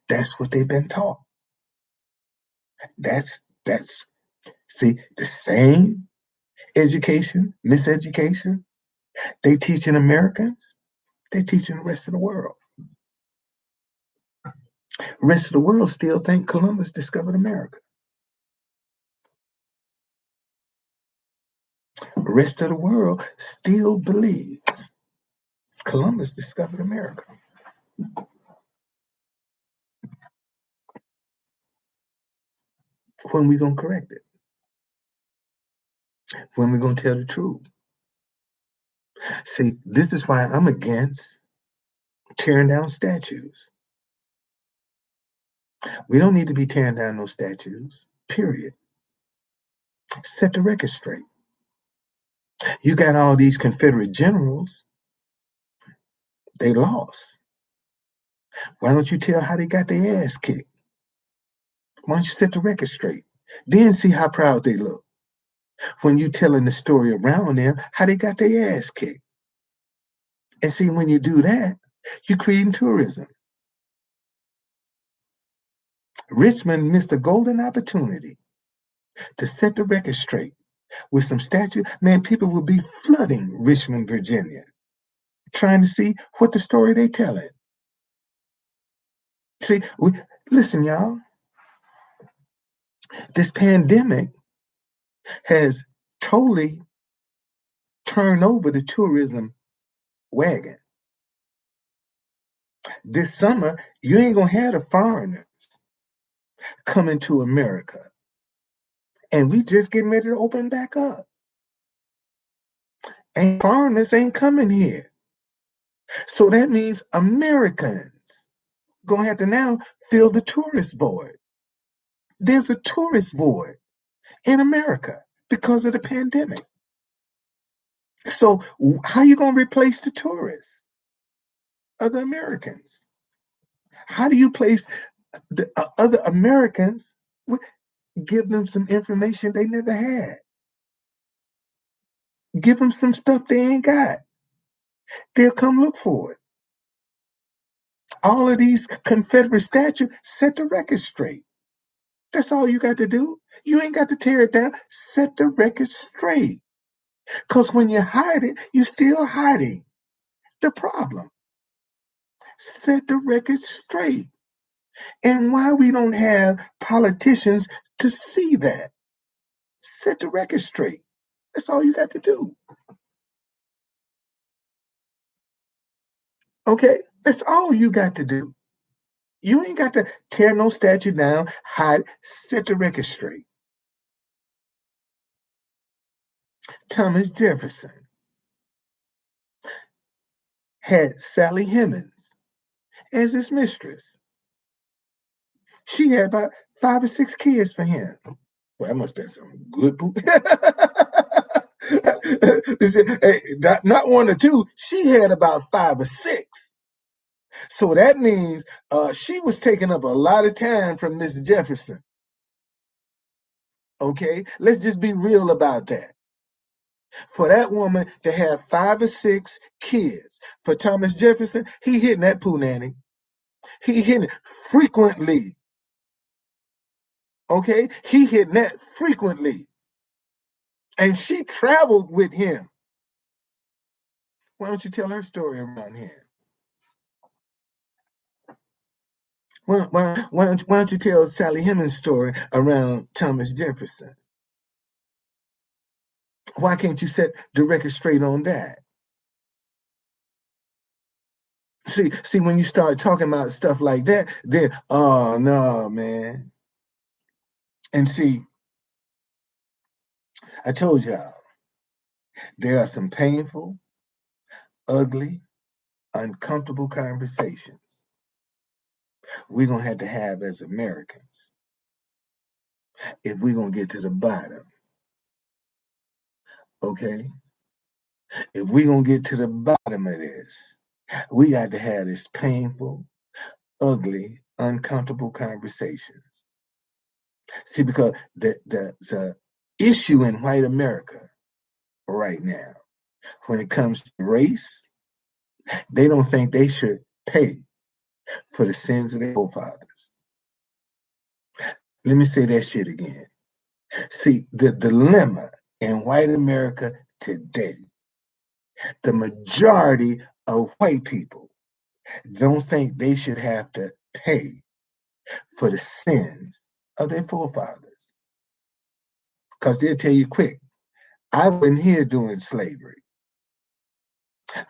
That's what they've been taught. That's see, the same education, miseducation they teaching Americans, they teaching the rest of the world. Rest of the world still think Columbus discovered America. Rest of the world still believes Columbus discovered America. When we gonna correct it? When we gonna tell the truth? See, this is why I'm against tearing down statues. We don't need to be tearing down those statues, period. Set the record straight. You got all these Confederate generals, they lost. Why don't you tell how they got their ass kicked? Why don't you set the record straight? Then see how proud they look when you telling the story around them, how they got their ass kicked. And see, when you do that, you're creating tourism. Richmond missed a golden opportunity to set the record straight with some statues. Man, people will be flooding Richmond, Virginia, trying to see what the story they telling. See, listen, y'all, this pandemic has totally turned over the tourism wagon. This summer, you ain't gonna have the foreigners coming to America. And we just getting ready to open back up. And foreigners ain't coming here. So that means Americans gonna have to now fill the tourist board. There's a tourist board in America because of the pandemic. So how you gonna replace the tourists of the Americans? How do you place the other Americans? Give them some information they never had. Give them some stuff they ain't got. They'll come look for it. All of these Confederate statues, set the record straight. That's all you got to do. You ain't got to tear it down. Set the record straight. Because when you hide it, you're still hiding the problem. Set the record straight. And why we don't have politicians to see that? Set the record straight. That's all you got to do. Okay? That's all you got to do. You ain't got to tear no statue down, hide, set the record straight. Thomas Jefferson had Sally Hemings as his mistress. She had about 5 or 6 kids for him. Well, that must have been some good book. Not 1 or 2. She had about 5 or 6. So that means she was taking up a lot of time from Miss Jefferson. Okay, let's just be real about that. For that woman to have 5 or 6 kids, for Thomas Jefferson, he hitting that poo nanny. He hitting it frequently. Okay, he hitting that frequently. And she traveled with him. Why don't you tell her story around here? Why don't you tell Sally Hemings' story around Thomas Jefferson? Why can't you set the record straight on that? See, when you start talking about stuff like that, then, oh, no, man. And see, I told y'all, there are some painful, ugly, uncomfortable conversations we're going to have as Americans if we're going to get to the bottom. Okay? If we're going to get to the bottom of this, we got to have this painful, ugly, uncomfortable conversations. See, because the issue in white America right now, when it comes to race, they don't think they should pay for the sins of their forefathers. Let me say that shit again. See, the dilemma in white America today, the majority of white people don't think they should have to pay for the sins of their forefathers. Because they'll tell you quick, I wasn't here during slavery.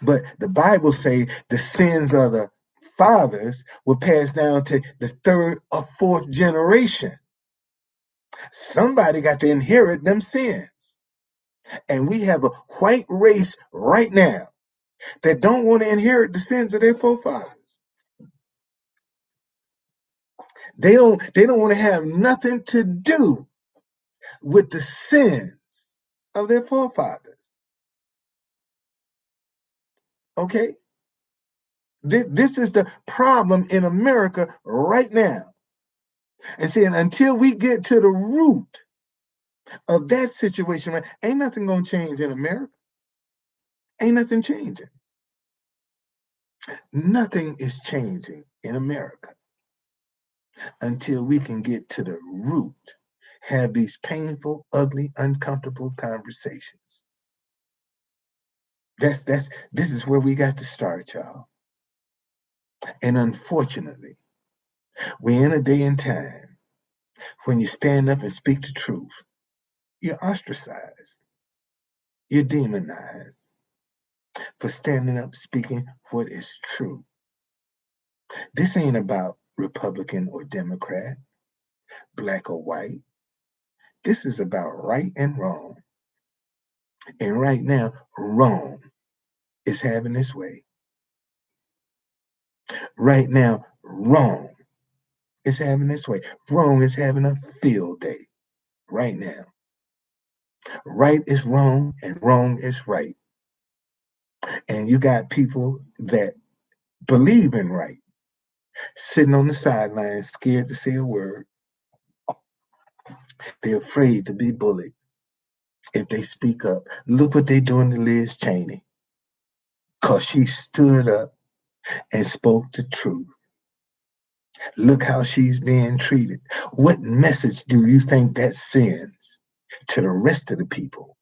But the Bible say the sins of the fathers were passed down to the third or fourth generation. Somebody got to inherit them sins. And we have a white race right now that don't want to inherit the sins of their forefathers. They don't want to have nothing to do with the sins of their forefathers. Okay? This is the problem in America right now. And see, until we get to the root of that situation, right, ain't nothing gonna change in America. Ain't nothing changing. Nothing is changing in America until we can get to the root, have these painful, ugly, uncomfortable conversations. This is where we got to start, y'all. And unfortunately, we're in a day and time when you stand up and speak the truth, you're ostracized, you're demonized for standing up speaking what is true. This ain't about Republican or Democrat, black or white. This is about right and wrong. And right now, wrong is having its way. Right now, wrong is having its way. Wrong is having a field day right now. Right is wrong and wrong is right. And you got people that believe in right sitting on the sidelines, scared to say a word. They're afraid to be bullied if they speak up. Look what they're doing to Liz Cheney, because she stood up and spoke the truth. Look how she's being treated. What message do you think that sends to the rest of the people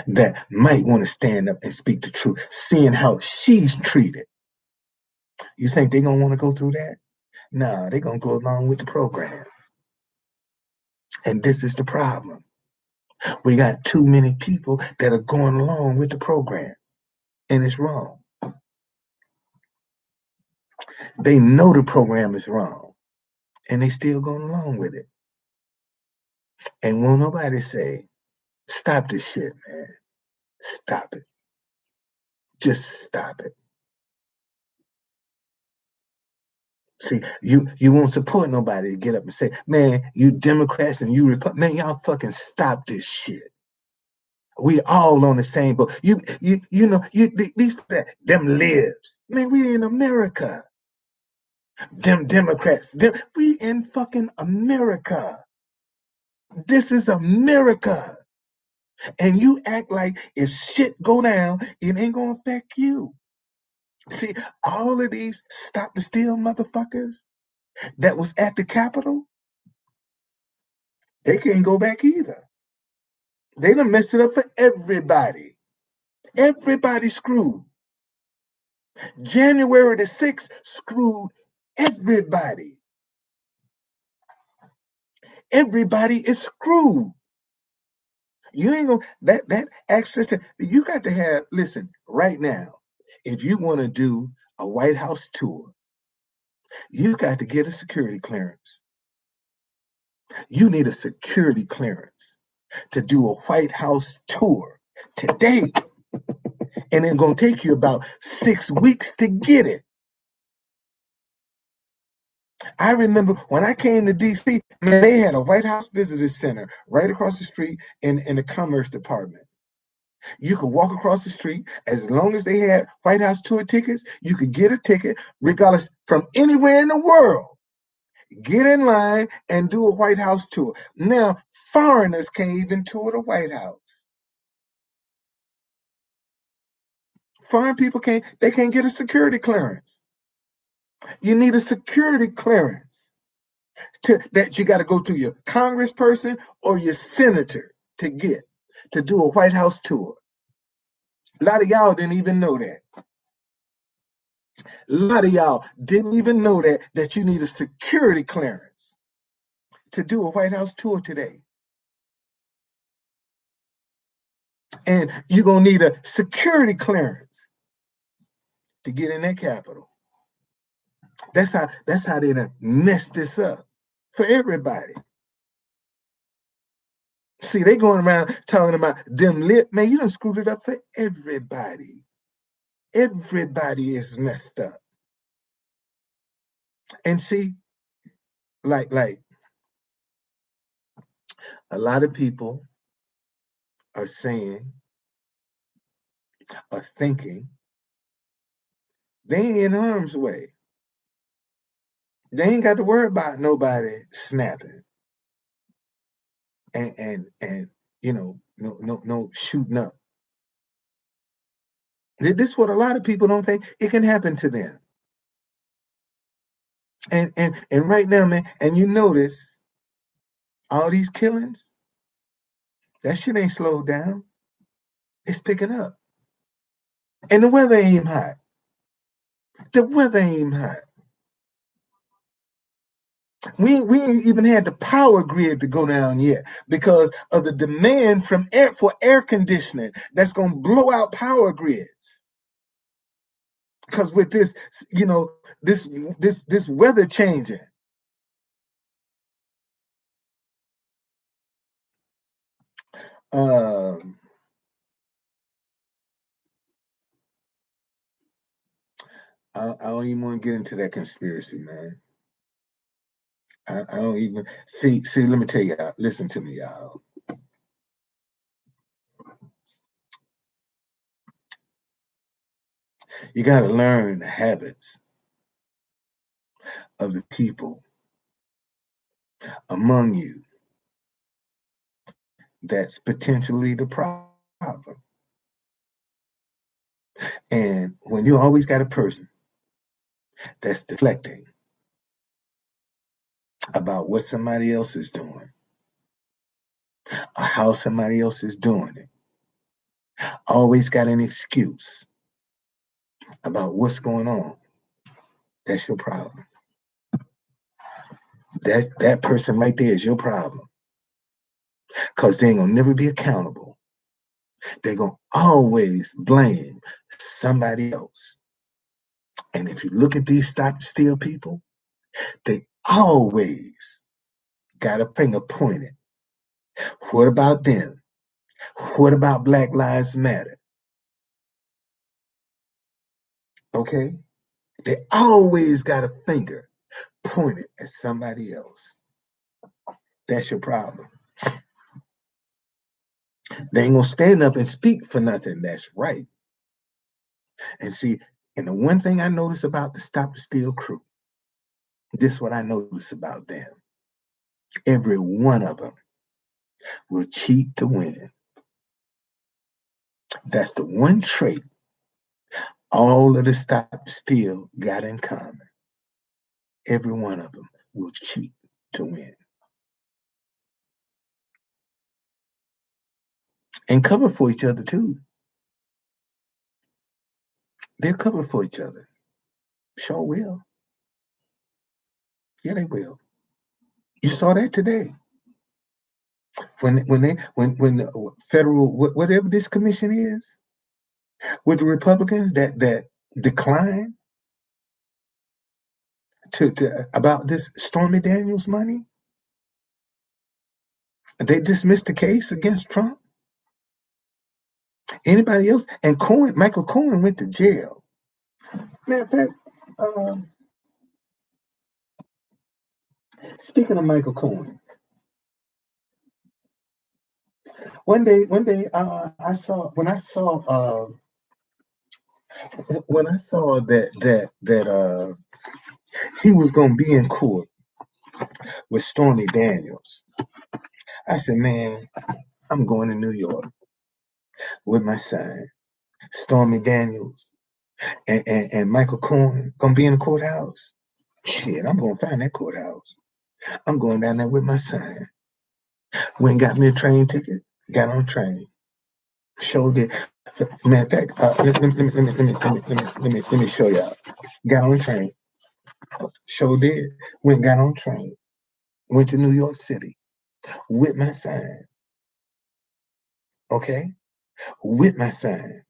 that might want to stand up and speak the truth, seeing how she's treated? You think they're going to want to go through that? No, they're going to go along with the program. And this is the problem. We got too many people that are going along with the program, and it's wrong. They know the program is wrong, and they still going along with it. And won't nobody say, stop this shit, man. Stop it. Just stop it. See, you won't support nobody to get up and say, man, you Democrats and you Republicans, man, y'all fucking stop this shit. We all on the same boat. These them libs. Man, we in America. Them Democrats. We in fucking America. This is America. And you act like if shit go down, it ain't gonna affect you. See, all of these stop the steal motherfuckers that was at the Capitol, they can't go back either. They done messed it up for everybody. Everybody screwed. January the 6th screwed everybody. Everybody is screwed. You ain't gonna that access to, you got to have, listen, right now, if you want to do a White House tour, you got to get a security clearance. You need a security clearance to do a White House tour today. And it's gonna take you about 6 weeks to get it. I remember when I came to DC, man, they had a White House Visitor Center right across the street in the Commerce Department. You could walk across the street. As long as they had White House tour tickets, you could get a ticket regardless from anywhere in the world. Get in line and do a White House tour. Now, foreigners can't even tour the White House. Foreign people can't get a security clearance. You need a security clearance that you got to go to your congressperson or your senator to get to do a White House tour. A lot of y'all didn't even know that. A lot of y'all didn't even know that you need a security clearance to do a White House tour today. And you're going to need a security clearance to get in that Capitol. That's how they done messed this up for everybody. See, they going around talking about them lit. Man, you done screwed it up for everybody. Everybody is messed up. And see, like a lot of people are saying, are thinking, they ain't in harm's way. They ain't got to worry about nobody snapping and no shooting up. This is what a lot of people don't think it can happen to them. And right now, man, and you notice all these killings, that shit ain't slowed down. It's picking up. And the weather ain't hot. The weather ain't hot. We ain't even had the power grid to go down yet because of the demand from for air conditioning that's gonna blow out power grids. Because with this, this weather changing. I don't even want to get into that conspiracy, man. I don't even see. Let me tell y'all. Listen to me, y'all. You got to learn the habits of the people among you that's potentially the problem. And when you always got a person that's deflecting about what somebody else is doing or how somebody else is doing it, always got an excuse about what's going on, that's your problem. That person right there is your problem. Because they ain't gonna never be accountable. They're gonna always blame somebody else. And if you look at these stop steal people, they always got a finger pointed. What about them? What about Black Lives Matter? Okay? They always got a finger pointed at somebody else. That's your problem. They ain't gonna stand up and speak for nothing that's right. And see, and the one thing I notice about the Stop the Steal crew, this is what I notice about them. Every one of them will cheat to win. That's the one trait all of the Stop Steal got in common. Every one of them will cheat to win. And cover for each other too. They'll cover for each other. Sure will. Yeah, they will. You saw that today. When the federal whatever this commission is with the Republicans that decline to about this Stormy Daniels money, they dismissed the case against Trump. Anybody else? And Michael Cohen went to jail. Matter of fact, speaking of Michael Cohen, one day, I saw that he was gonna be in court with Stormy Daniels. I said, man, I'm going to New York with my son, Stormy Daniels, and Michael Cohen gonna be in the courthouse. Shit, I'm gonna find that courthouse. I'm going down there with my son. Went and got me a train ticket, got on a train. Showed it. Matter of fact, let me show y'all. Got on train. Sure did. Got on train. Went to New York City with my sign. Okay? With my sign.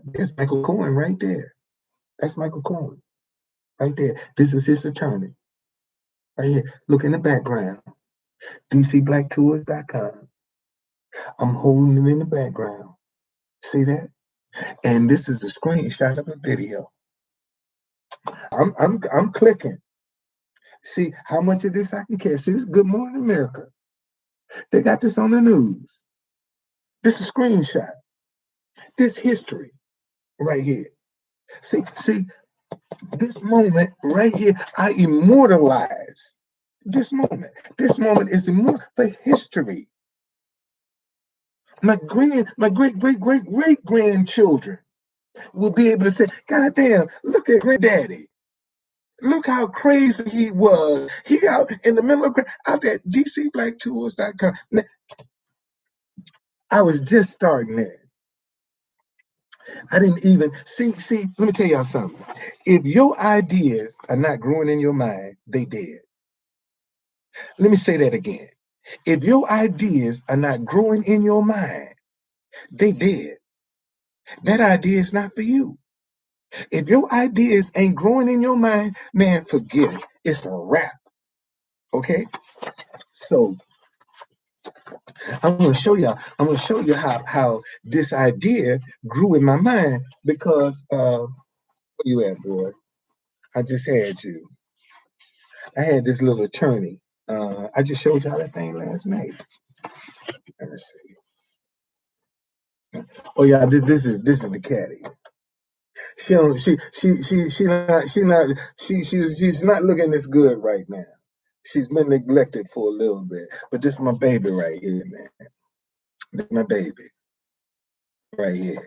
There's Michael Cohen right there. That's Michael Cohen right there. This is his attorney. Right here. Look in the background. DCBlackTours.com. I'm holding him in the background. See that? And this is a screenshot of a video. I'm clicking. See how much of this I can catch. See, this is Good Morning America. They got this on the news. This is a screenshot. This history right here. See, this moment right here, I immortalize this moment. This moment is immortal for history. My great grandchildren will be able to say, God damn, look at granddaddy. Look how crazy he was. He out in the middle of out at DCBlackTours.com. I was just starting there. I didn't even see. Let me tell y'all something. If your ideas are not growing in your mind, they dead. Let me say that again. If your ideas are not growing in your mind, they dead. That idea is not for you. If your ideas ain't growing in your mind, man, forget it. It's a wrap. Okay? So I'm gonna show y'all. I'm gonna show you how this idea grew in my mind because where you at, boy? I just had you. I had this little attorney. I just showed y'all that thing last night. Let me see. Oh yeah, this is the caddy. She don't she's not looking this good right now. She's been neglected for a little bit. But this is my baby right here, man. This is my baby right here.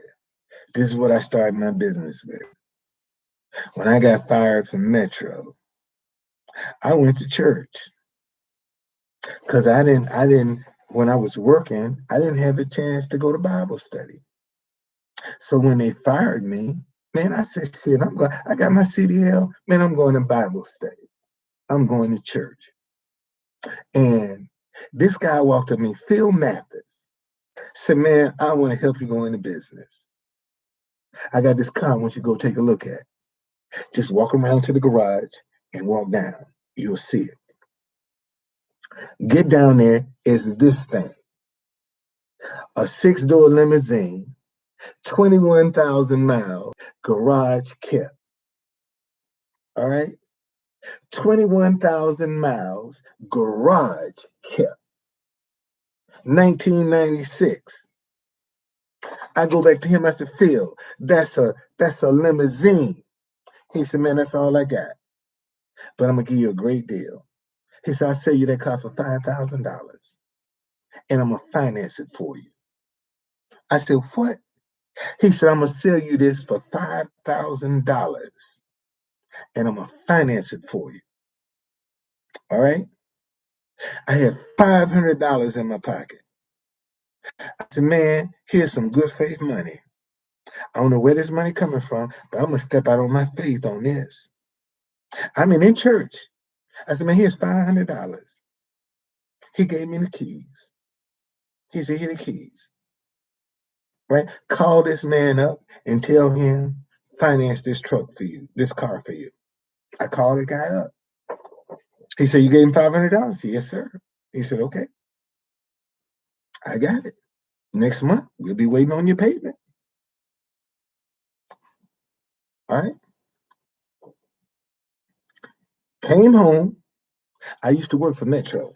This is what I started my business with. When I got fired from Metro, I went to church because I didn't when I was working, I didn't have a chance to go to Bible study. So when they fired me, man, I said, shit, I got my CDL, man, I'm going to Bible study. I'm going to church. And this guy walked up to me, Phil Mathis, said, man, I want to help you go into business. I got this car I want you to go take a look at. Just walk around to the garage and walk down. You'll see it. Get down there, is this thing. A 6-door limousine, 21,000 miles, garage kept. All right? 21,000 miles, garage kept. 1996. I go back to him, I said, Phil, that's a limousine. He said, man, that's all I got. But I'm gonna give you a great deal. He said, I'll sell you that car for $5,000 and I'm gonna finance it for you. I said, what? He said, I'm gonna sell you this for $5,000 and I'm gonna finance it for you. All right? I had $500 in my pocket. I said, man, here's some good faith money. I don't know where this money coming from, but I'm gonna step out on my faith on this. I mean, in church. I said, man, here's $500. He gave me the keys. He said, here are the keys. Right? Call this man up and tell him, finance this truck for you, this car for you. I called the guy up. He said, you gave him $500? Yes, sir. He said, okay, I got it. Next month, we'll be waiting on your payment. All right. Came home. I used to work for Metro.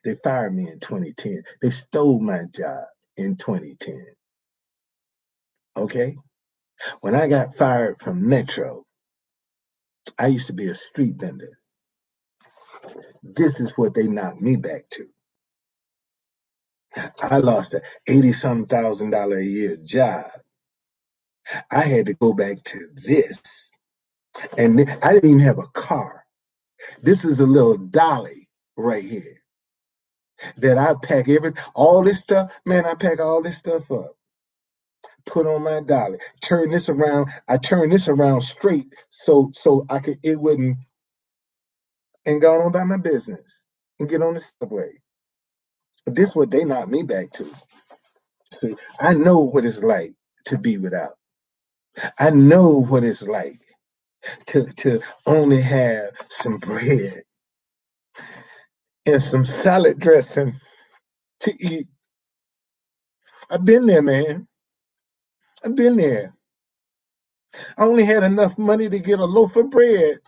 They fired me in 2010. They stole my job in 2010. Okay. When I got fired from Metro, I used to be a street vendor. This is what they knocked me back to. I lost a 80-some thousand a year job. I had to go back to this. And I didn't even have a car. This is a little dolly right here. that I pack all this stuff, man, I pack all this stuff up, put on my dolly, turn this around. I turn this around straight so I could it wouldn't and go on about my business and get on the subway. But this is what they knocked me back to. See, I know what it's like to be without. I know what it's like to only have some bread and some salad dressing to eat. I've been there, man. I've been there. I only had enough money to get a loaf of bread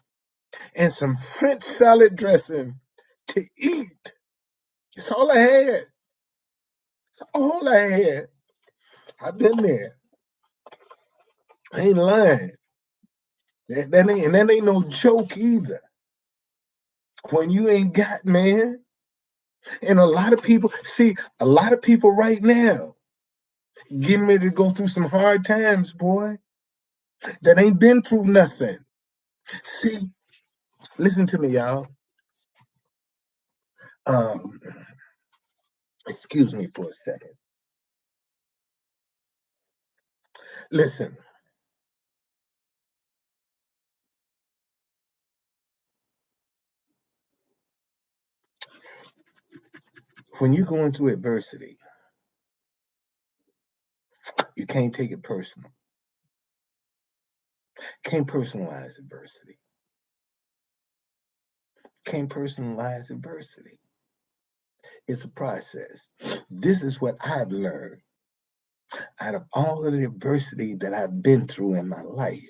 and some French salad dressing to eat. That's all I had. All I had. I've been there. I ain't lying. That ain't no joke either. When you ain't got, man, and a lot of people right now getting ready to go through some hard times, boy, that ain't been through nothing. See, listen to me, y'all. Um, excuse me for a second. Listen, when you go into adversity, you can't take it personal. Can't personalize adversity. Can't personalize adversity. It's a process. This is what I've learned out of all of the adversity that I've been through in my life.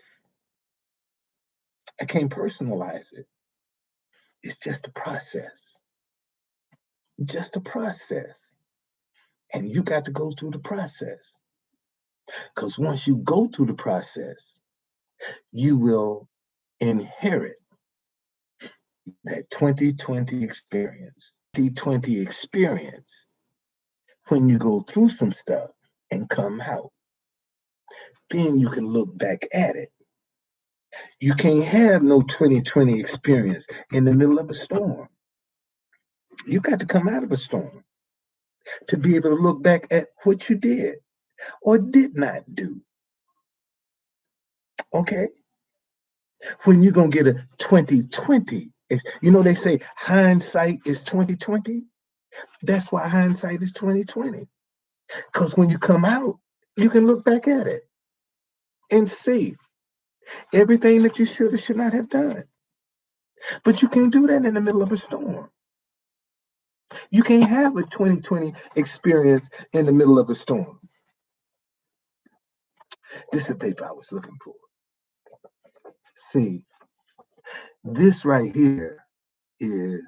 I can't personalize it. It's just a process. Just a process. And you got to go through the process. Because once you go through the process, you will inherit that 2020 experience. 2020 experience when you go through some stuff and come out. Then you can look back at it. You can't have no 2020 experience in the middle of a storm. You got to come out of a storm to be able to look back at what you did or did not do. Okay? When you're going to get a 2020, you know they say hindsight is 2020. That's why hindsight is 2020. Because when you come out, you can look back at it and see everything that you should or should not have done. But you can't do that in the middle of a storm. You can't have a 2020 experience in the middle of a storm. This is the paper I was looking for. See, this right here is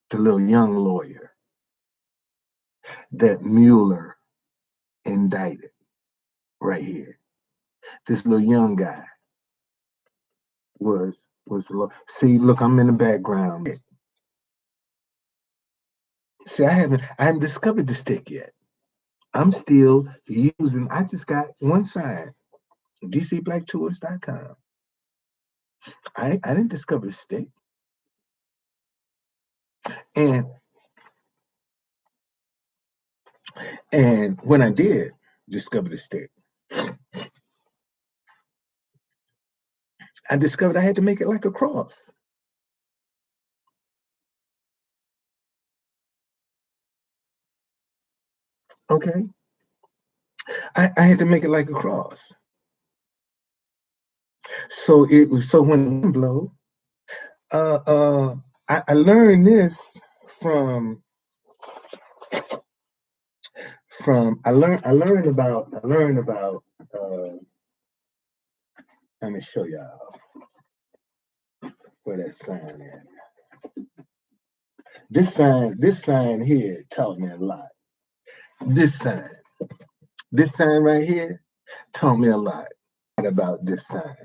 the little young lawyer that Mueller indicted right here. This little young guy was see, look, I'm in the background. See, I haven't discovered the stick yet. I'm still using, I just got one sign, dcblacktours.com. I didn't discover the stick. And when I did discover the stick, I discovered I had to make it like a cross. Okay. I had to make it like a cross. So it was when the wind blow, I learned this from I learned about let me show y'all where that sign is. This sign here taught me a lot. This sign right here taught me a lot about this sign.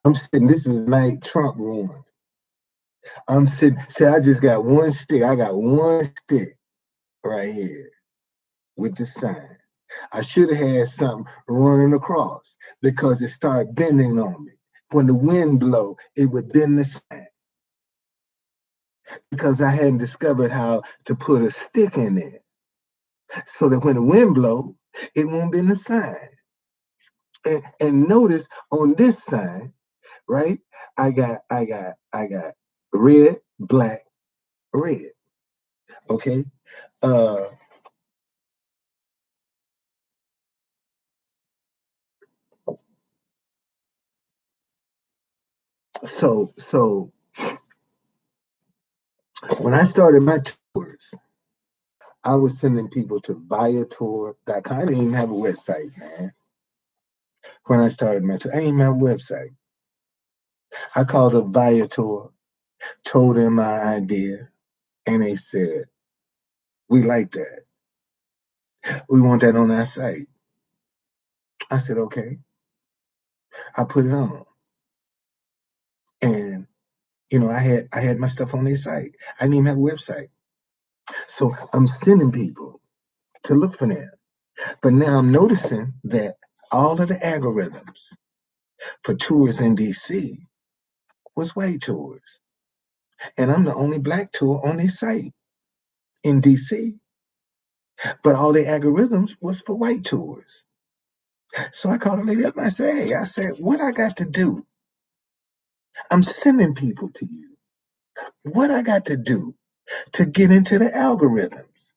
I'm sitting, this is night Trump room. I'm sitting, see, I just got one stick. I got one stick right here with the sign. I should have had something running across because it started bending on me. When the wind blow, it would bend the sign. because I hadn't discovered how to put a stick in there so that when the wind blows, it won't be in the sign. And notice on this sign, right? I got red, black, red. Okay. Uh so when I started my tours, I was sending people to Viator.com. I didn't even have a website, man. When I started my tour, I didn't even have a website. I called up Viator, told them my idea, and they said, "We like that. We want that on our site." I said, "Okay." I put it on, and I had my stuff on their site. I didn't even have a website, so I'm sending people to look for them. But now I'm noticing that all of the algorithms for tours in DC was white tours, and I'm the only black tour on their site in DC. But all the algorithms was for white tours. So I called a lady up and I said, "Hey," I said, "what I got to do? I'm sending people to you. What I got to do to get into the algorithms?"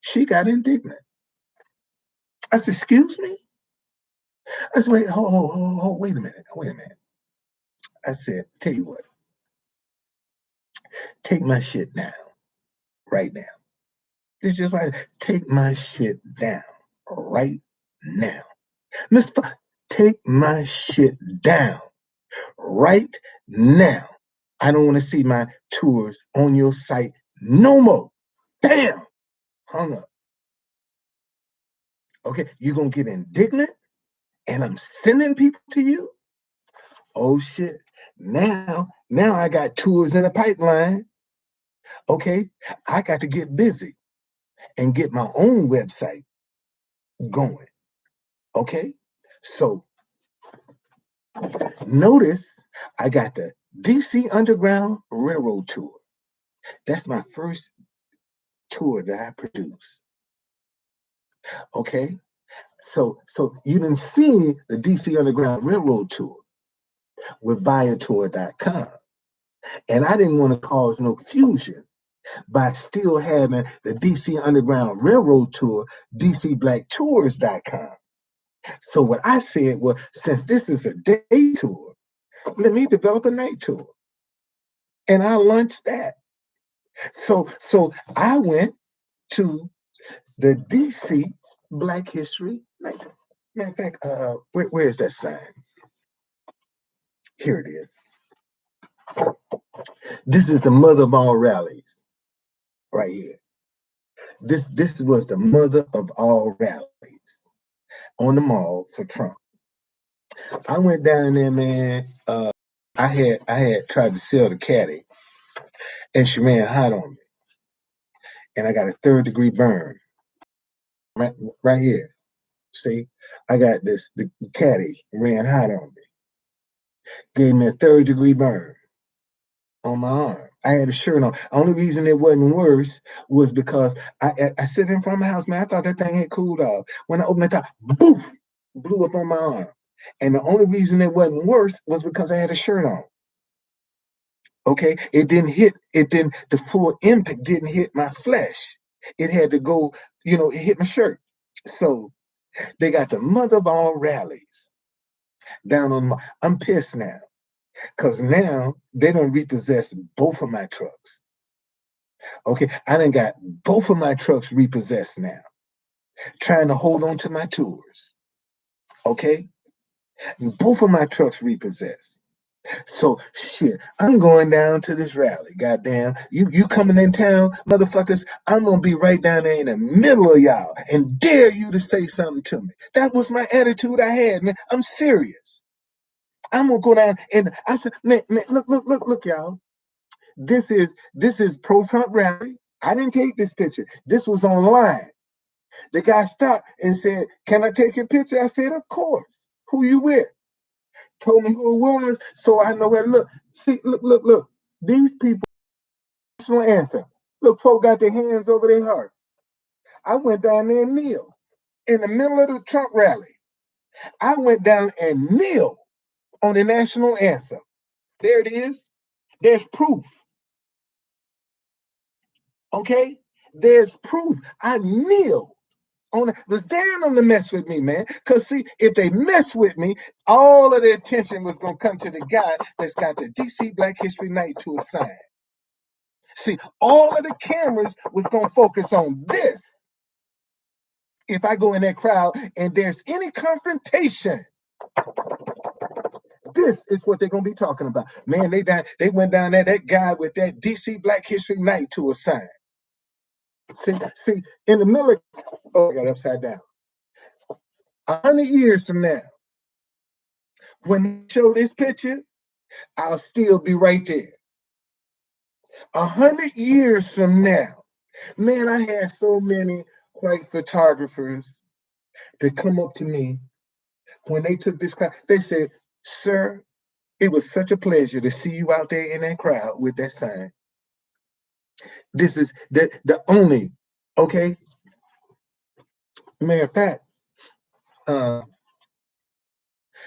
She got indignant. I said, "Excuse me?" I said, "Wait, hold, wait a minute, wait a minute." I said, "Tell you what, take my shit down right now." It's just like, take my shit down right now. Mister, take my shit down right now. I don't want to see my tours on your site no more. Bam! Hung up. Okay, you're going to get indignant and I'm sending people to you? Oh shit. Now I got tours in the pipeline. Okay, I got to get busy and get my own website going. Okay, so notice I got the DC Underground Railroad Tour. That's my first tour that I produced. Okay, so you didn't see the DC Underground Railroad Tour with Viator.com, and I didn't want to cause no confusion by still having the DC Underground Railroad Tour, DCBlackTours.com. So what I said was, since this is a day tour, let me develop a night tour, and I launched that. So I went to the DC Black History Night. Matter of fact, where's that sign? Here it is. This is the mother of all rallies, right here. This was the mother of all rallies on the mall for Trump. I went down there, man. I had tried to sell the caddy, and she ran hot on me, and I got a third-degree burn right right here. See, I got the caddy ran hot on me, gave me a third-degree burn on my arm. I had a shirt on. Only reason it wasn't worse was because I sit in front of my house, man. I thought that thing had cooled off. When I opened the top, boof, blew up on my arm. And the only reason it wasn't worse was because I had a shirt on. Okay, the full impact didn't hit my flesh. It had to go, it hit my shirt. So they got the mother of all rallies down on my. I'm pissed now because now they don't repossess both of my trucks. Okay, I done got both of my trucks repossessed now, trying to hold on to my tours. Okay, both of my trucks repossessed. So shit, I'm going down to this rally. Goddamn, you coming in town, motherfuckers? I'm gonna be right down there in the middle of y'all and dare you to say something to me. That was my attitude I had, man. I'm serious. I'm gonna go down and I said, man, look, y'all. This is pro Trump rally. I didn't take this picture. This was online. The guy stopped and said, "Can I take your picture?" I said, "Of course." "Who you with?" Told me who it was, so I know where to look. See, look. These people national anthem. Look, folk got their hands over their heart. I went down there and kneel in the middle of the Trump rally. I went down and kneel on the national anthem. There it is. There's proof. Okay? There's proof. I kneel on it. Was damn them to mess with me, man. Because see, if they mess with me, all of the attention was gonna come to the guy that's got the DC Black History Night to a sign. See, all of the cameras was gonna focus on this. If I go in that crowd and there's any confrontation, this is what they're gonna be talking about. Man, they went down there, that guy with that DC Black History Night to a sign. See, in the middle of, oh, I got upside down. 100 years from now, when they show this picture, I'll still be right there. 100 years from now, man, I had so many white photographers that come up to me when they took this class. They said, "Sir, it was such a pleasure to see you out there in that crowd with that sign. This is the only, okay." Matter of fact, uh,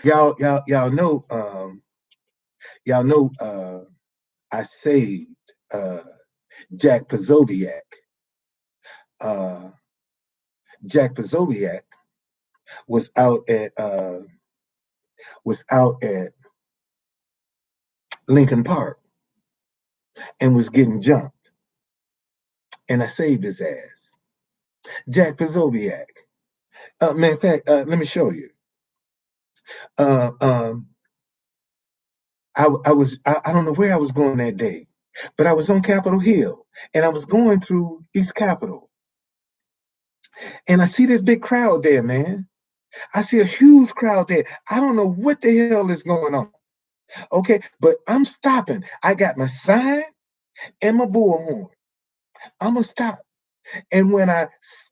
y'all know, I saved Jack Pozobiec. Jack Pozobiec was out at Lincoln Park and was getting jumped, and I saved his ass. Jack Pozobiec. Matter of fact, let me show you. Uh, um, I don't know where I was going that day, but I was on Capitol Hill and I was going through East Capitol, and I see this big crowd there, man. I see a huge crowd there. I don't know what the hell is going on. Okay, but I'm stopping. I got my sign and my bullhorn. I'm gonna stop. And when I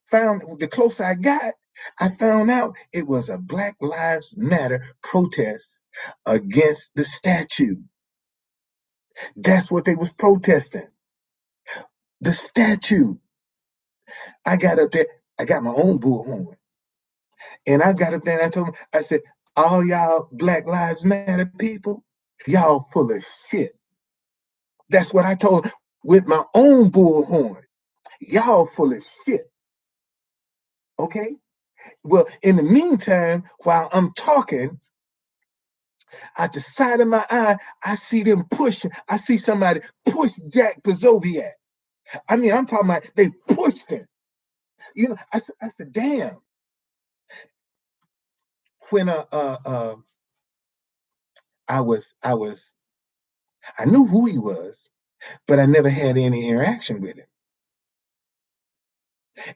found the closer I got, I found out it was a Black Lives Matter protest against the statue. That's what they was protesting. The statue. I got up there, I got my own bullhorn. And I got up there and I told them, I said, all y'all Black Lives Matter people, y'all full of shit. That's what I told them with my own bullhorn. Y'all full of shit. Okay? Well, in the meantime, while I'm talking, at the side of my eye, I see them pushing. I see somebody push Jack Pozobiec. I mean, I'm talking about they pushed him. You know, I said, damn. When I knew who he was, but I never had any interaction with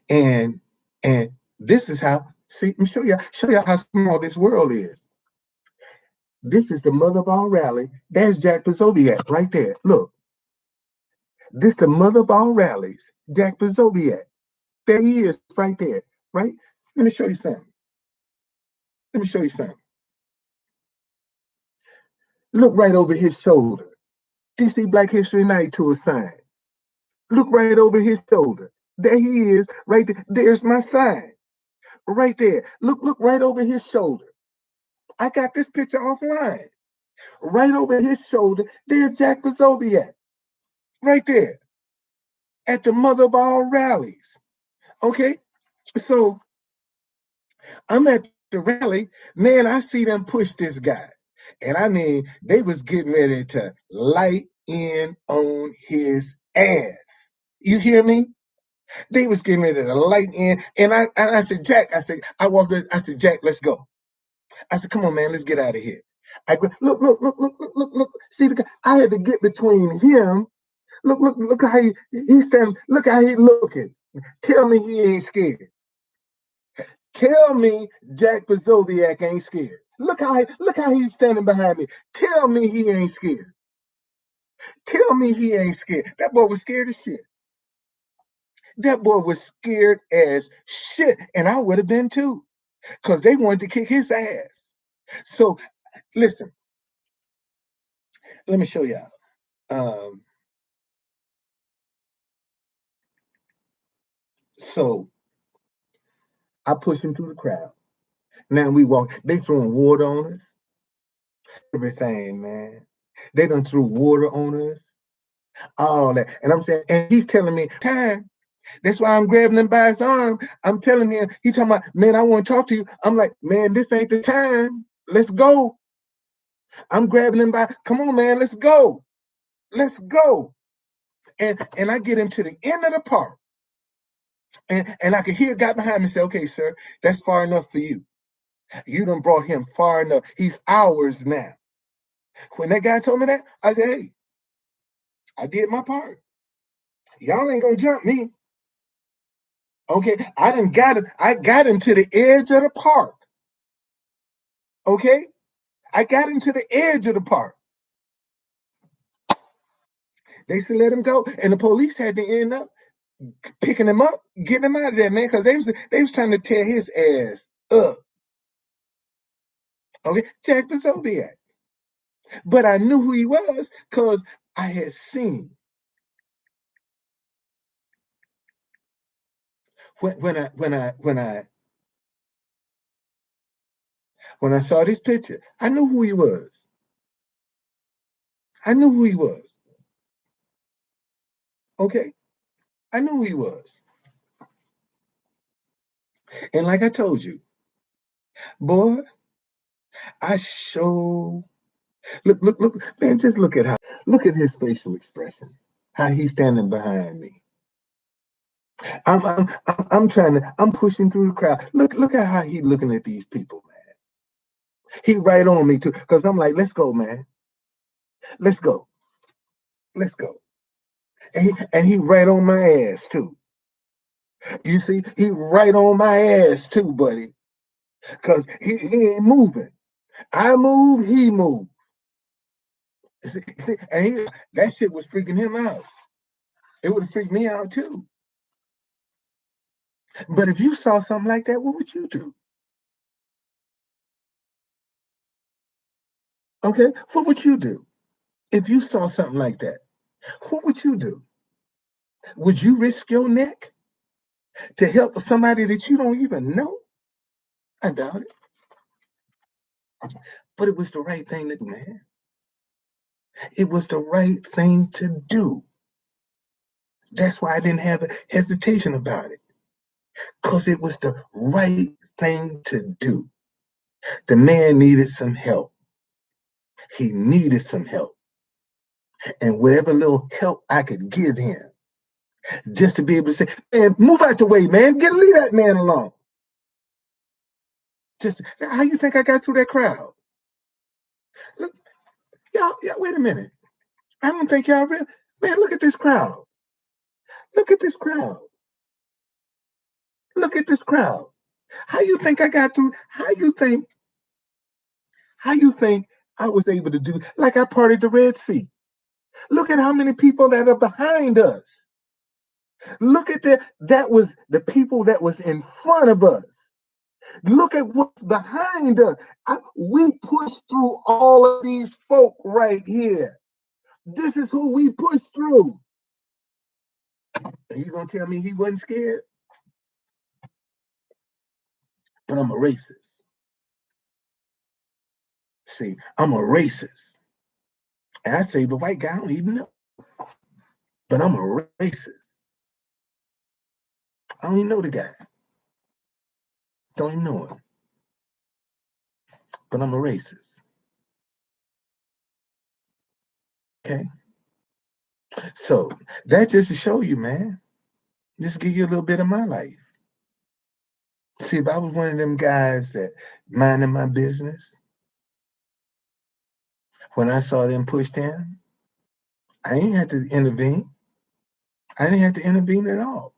him. And this is how. See, let me show you how small this world is. This is the mother of all rally. There's Jack Pozobiec right there. Look, this the mother of all rallies, Jack Pozobiec. There he is, right there, right? Let me show you something. Let me show you something. Look right over his shoulder. DC Black History Night to a sign. Look right over his shoulder. There he is, right there. There's my sign, right there. Look right over his shoulder. I got this picture offline. Right over his shoulder, there's Jack Pozobiec, right there, at the mother of all rallies. Okay, so I'm at the rally, man. I see them push this guy, and I mean, they was getting ready to light in on his ass. You hear me? They was getting ready to light in, and I said, Jack. I walked in. I said, Jack, let's go. I said, come on, man, let's get out of here. Look. See the guy. I had to get between him. Look how he's standing. Look how he looking. Tell me he ain't scared. Tell me Jack Pozobiec ain't scared. Look how he's standing behind me. Tell me he ain't scared. Tell me he ain't scared. That boy was scared as shit. That boy was scared as shit, and I would have been too, because they wanted to kick his ass. So, listen, let me show y'all. So I push him through the crowd. Now we walk. They throwing water on us. Everything, man. They done threw water on us. All that. And I'm saying, and he's telling me, time. That's why I'm grabbing him by his arm. I'm telling him, he talking about, man, I want to talk to you. I'm like, man, this ain't the time. Let's go. I'm grabbing him by, come on, man, let's go. Let's go. And I get him to the end of the park. And I could hear a guy behind me say, okay, sir, that's far enough for you. You done brought him far enough. He's ours now. When that guy told me that, I said, hey, I did my part. Y'all ain't gonna jump me. Okay, I done got him. I got him to the edge of the park. Okay, I got him to the edge of the park. They said let him go, and the police had to end up picking him up, getting him out of there, man, because they was trying to tear his ass up. Okay, Jack the Zodiac. But I knew who he was because I had seen when I saw this picture. I knew who he was. I knew who he was. Okay, I knew who he was. And like I told you, boy, I show look, man, just look at his facial expression, how he's standing behind me. I'm pushing through the crowd. Look at how he's looking at these people, man. He right on me too, because I'm like, let's go, man. Let's go. Let's go. And he right on my ass too. You see, he right on my ass too, buddy. Cause he ain't moving. I move, he move. See, and that shit was freaking him out. It would have freaked me out too. But if you saw something like that, what would you do? Okay, what would you do if you saw something like that? What would you do? Would you risk your neck to help somebody that you don't even know? I doubt it. But it was the right thing to do, man. It was the right thing to do. That's why I didn't have a hesitation about it. Because it was the right thing to do. The man needed some help. He needed some help. And whatever little help I could give him, just to be able to say, man, move out the way, man. Leave that man alone. Just how you think I got through that crowd? Look, y'all, wait a minute. I don't think y'all really, man, look at this crowd. Look at this crowd. Look at this crowd. How you think I got through? How you think I was able to do like I parted the Red Sea? Look at how many people that are behind us. Look at that was the people that was in front of us. Look at what's behind us. We pushed through all of these folk right here. This is who we pushed through. And you gonna tell me he wasn't scared? But I'm a racist. See, I'm a racist. And I say the white guy, I don't even know. But I'm a racist. I don't even know the guy. Don't even know him. But I'm a racist. Okay? So that's just to show you, man. Just give you a little bit of my life. See, if I was one of them guys that minding my business, when I saw them pushed in, I ain't had to intervene. I didn't have to intervene at all.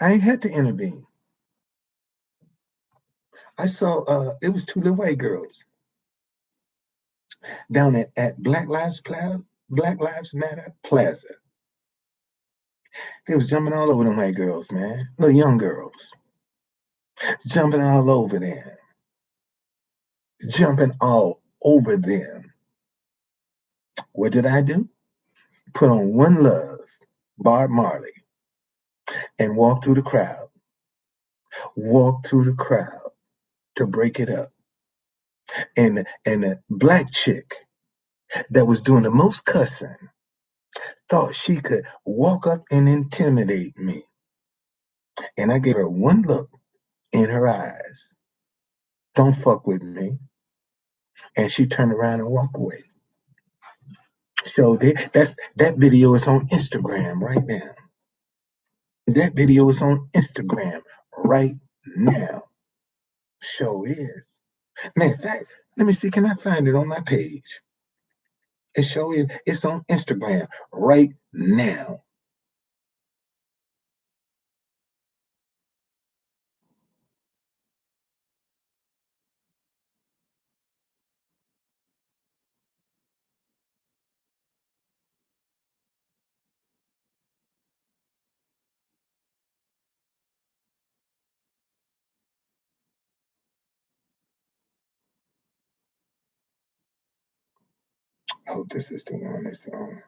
I ain't had to intervene. I saw it was two little white girls down at Black Lives Matter Plaza. They was jumping all over them white girls, man. Little young girls. Jumping all over them. Jumping all over them. What did I do? Put on One Love, Bob Marley. and walked through the crowd to break it up. And the black chick that was doing the most cussing thought she could walk up and intimidate me. And I gave her one look in her eyes. Don't fuck with me. And she turned around and walked away. So that video is on Instagram right now. That video is on Instagram right now. Show is. Man, in fact, let me see. Can I find it on my page? It show is. It's on Instagram right now. I hope this is the one that's on.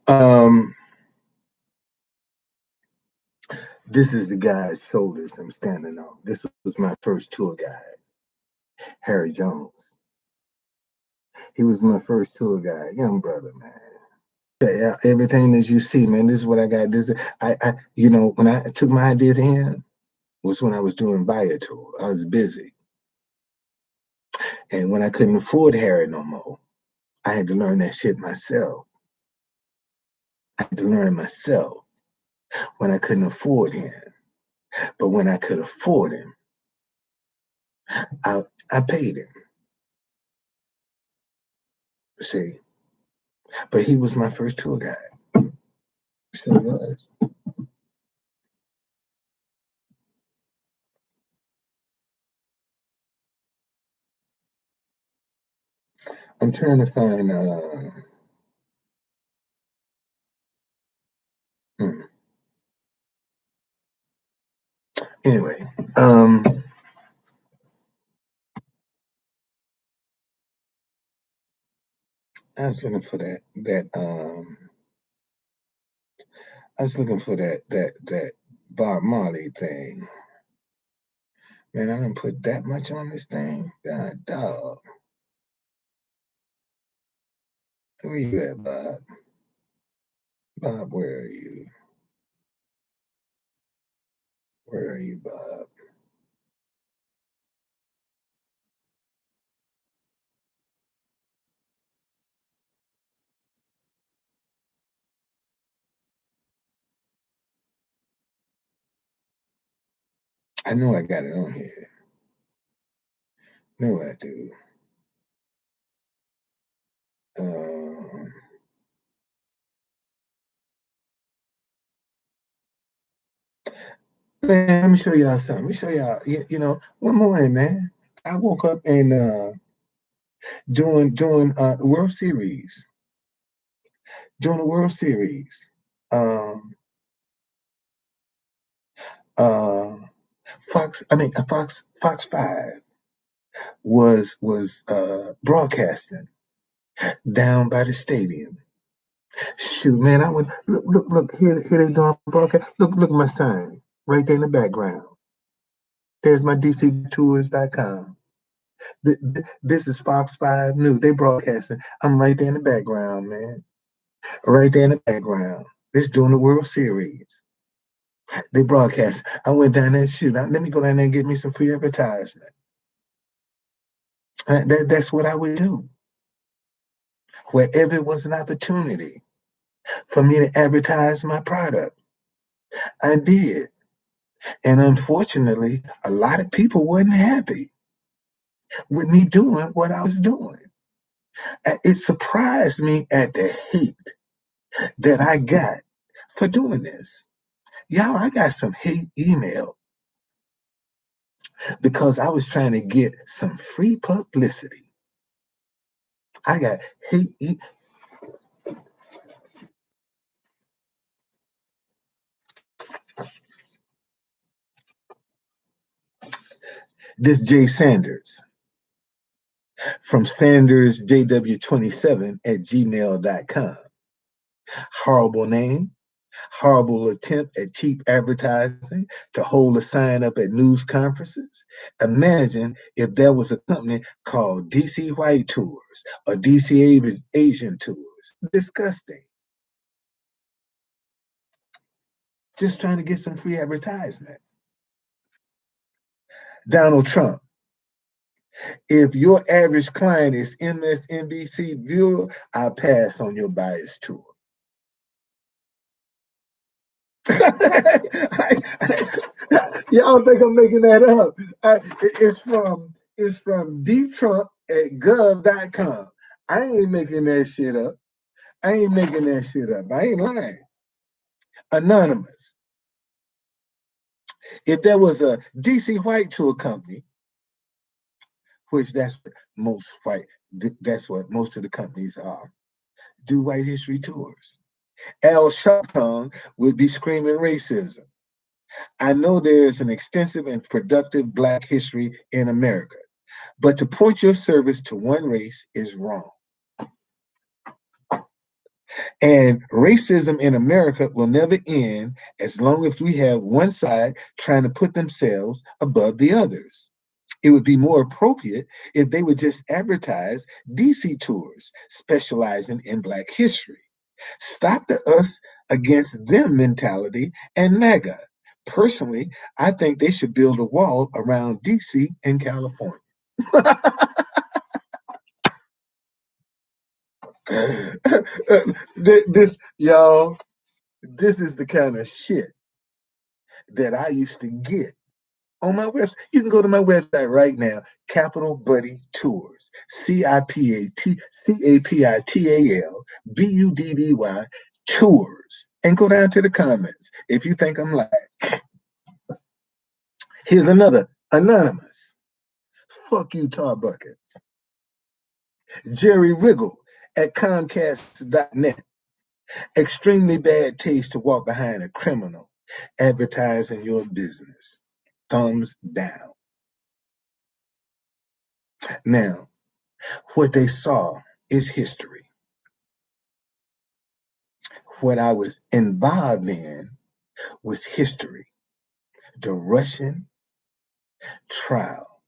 Um, this is the guy's shoulders I'm standing on. This was my first tour guide, Harry Jones. He was my first tour guide, young brother, man. Yeah, everything that you see, man. This is what I got. When I took my idea to him was when I was doing Bio Tour. I was busy, and when I couldn't afford Harry no more, I had to learn that shit myself. I had to learn it myself when I couldn't afford him. But when I could afford him, I paid him. See, but he was my first tour guide. So he was. I'm trying to find. Hmm. Anyway, I was looking for I was looking for that Bob Marley thing. Man, I didn't put that much on this thing. God dog. Where you at, Bob? Bob, where are you? Where are you, Bob? I know I got it on here. No, I do. Um, Man, let me show y'all something. Let me show y'all. One morning, man, I woke up and doing the World Series, doing the World Series. Um, uh, Fox 5 was broadcasting down by the stadium. Shoot, man, I went look here they doing broadcast. Look at my sign right there in the background. There's my DCTours.com. This is Fox 5 News. They broadcasting. I'm right there in the background, man. Right there in the background. This doing the World Series. They broadcast. I went down there. Shoot, let me go down there and get me some free advertisement. That's what I would do. Wherever it was an opportunity for me to advertise my product, I did. And unfortunately, a lot of people wasn't happy with me doing what I was doing. It surprised me at the hate that I got for doing this. Y'all, I got some hate email because I was trying to get some free publicity. I got hate. This Jay Sanders. From Sanders JW27 at gmail.com. Horrible name, horrible attempt at cheap advertising to hold a sign up at news conferences. Imagine if there was a company called DC White Tours or DC Asian Tours. Disgusting. Just trying to get some free advertisement. Donald Trump. If your average client is MSNBC viewer, I'll pass on your bias tour. Y'all think I'm making that up? It's from dtrump at gov.com. I ain't making that shit up. I ain't making that shit up. I ain't lying. Anonymous. If there was a DC White Tour company, which that's what most of the companies are, do white history tours. Al Sharpton would be screaming racism. I know there is an extensive and productive Black history in America, but to point your service to one race is wrong. And racism in America will never end as long as we have one side trying to put themselves above the others. It would be more appropriate if they would just advertise DC tours specializing in Black history. Stop the us against them mentality and MAGA. Personally, I think they should build a wall around DC and California. Y'all, this is the kind of shit that I used to get on my website. You can go to my website right now, Capital Buddy Tours, CAPITALBUDDY Tours, and go down to the comments if you think I'm lying. Here's another anonymous. Fuck you, tar buckets. Jerry Riggle at Comcast.net. Extremely bad taste to walk behind a criminal advertising your business. Thumbs down. Now, what they saw is history. What I was involved in was history. The Russian trial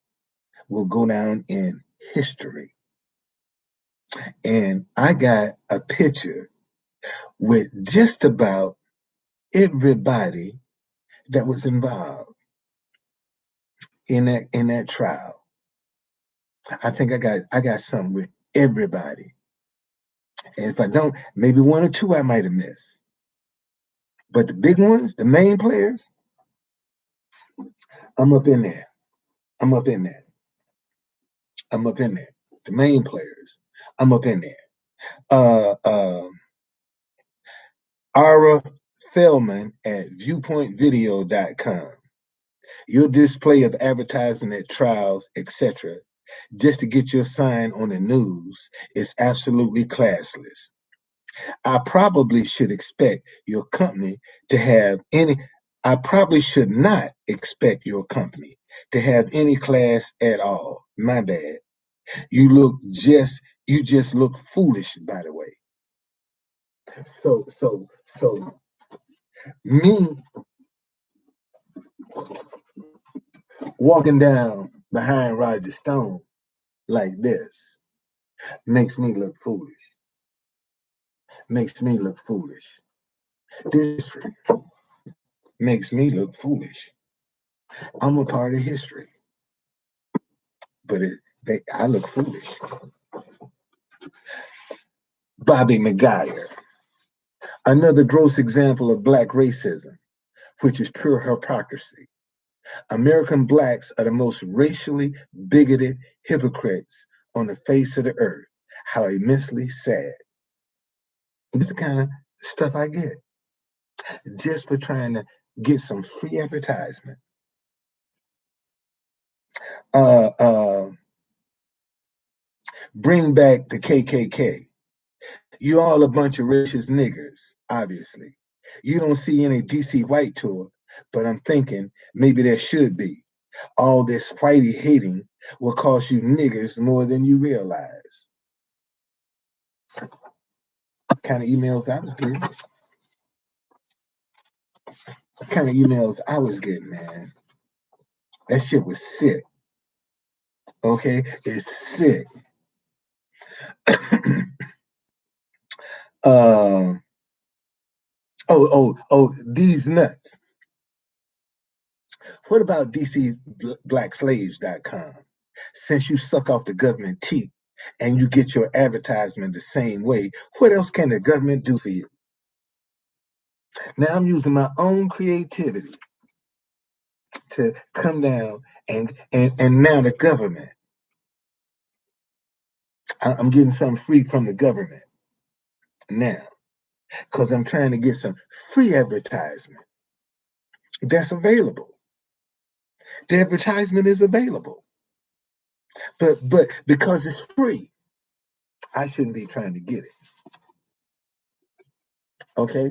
will go down in history. And I got a picture with just about everybody that was involved in that trial. I think I got something with everybody. And if I don't, maybe one or two I might have missed. But the big ones, the main players, I'm up in there. I'm up in there. I'm up in there. The main players, I'm up in there. Ara Feldman at viewpointvideo.com. Your display of advertising at trials, etc., just to get your sign on the news is absolutely classless. I probably should expect your company to have any, I probably should not expect your company to have any class at all. My bad. You just look foolish, by the way. So me walking down behind Roger Stone like this makes me look foolish. Makes me look foolish. This makes me look foolish. I'm a part of history, but I look foolish. Bobby McGuire, another gross example of Black racism, which is pure hypocrisy. American Blacks are the most racially bigoted hypocrites on the face of the earth. How immensely sad. This is the kind of stuff I get just for trying to get some free advertisement. Bring back the KKK. You all a bunch of racist niggers, obviously. You don't see any DC White Tour, but I'm thinking maybe there should be. All this whitey hating will cost you niggers more than you realize. What kind of emails I was getting? What kind of emails I was getting, man? That shit was sick. Okay, it's sick. uh, these nuts. What about DCBlackSlaves.com? Since you suck off the government teeth and you get your advertisement the same way, what else can the government do for you? Now I'm using my own creativity to come down and now the government. I'm getting something free from the government now because I'm trying to get some free advertisement that's available. The advertisement is available, but because it's free, I shouldn't be trying to get it. Okay,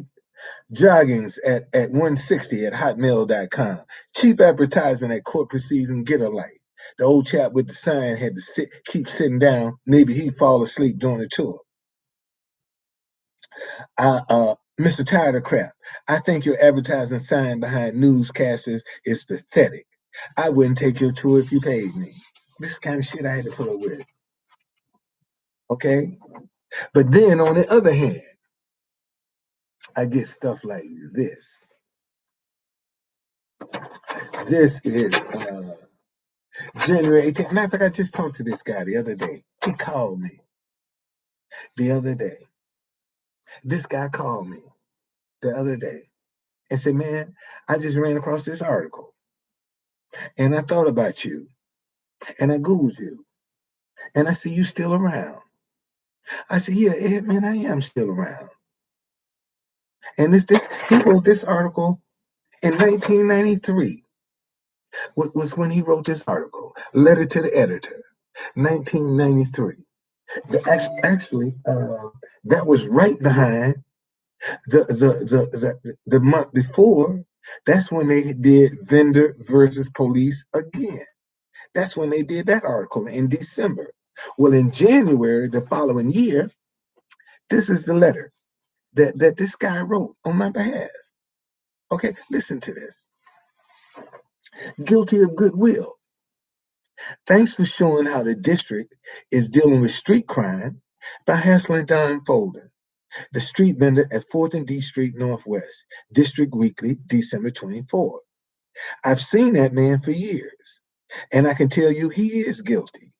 joggings at 160 at hotmail.com. Cheap advertisement at court proceedings and get a light. The old chap with the sign had to keep sitting down. Maybe he'd fall asleep during the tour. Mr. Tired of Crap, I think your advertising sign behind newscasters is pathetic. I wouldn't take your tour if you paid me. This kind of shit I had to put up with. Okay? But then on the other hand, I get stuff like this. This is January 18th. Matter of fact, I just talked to this guy the other day. He called me the other day. This guy called me the other day and said, man, I just ran across this article and I thought about you and I Googled you and I see you still around. I said, yeah, Ed, man, I am still around. And he wrote this article in 1993. Was when he wrote this article, Letter to the Editor, 1993. Actually, that was right behind the month before. That's when they did Vendor versus Police again. That's when they did that article in December. Well, in January the following year, this is the letter that this guy wrote on my behalf. Okay, listen to this. Guilty of goodwill. Thanks for showing how the district is dealing with street crime by hassling Don Folden, the street vendor at 4th and D Street Northwest, District Weekly, December 24. I've seen that man for years, and I can tell you he is guilty.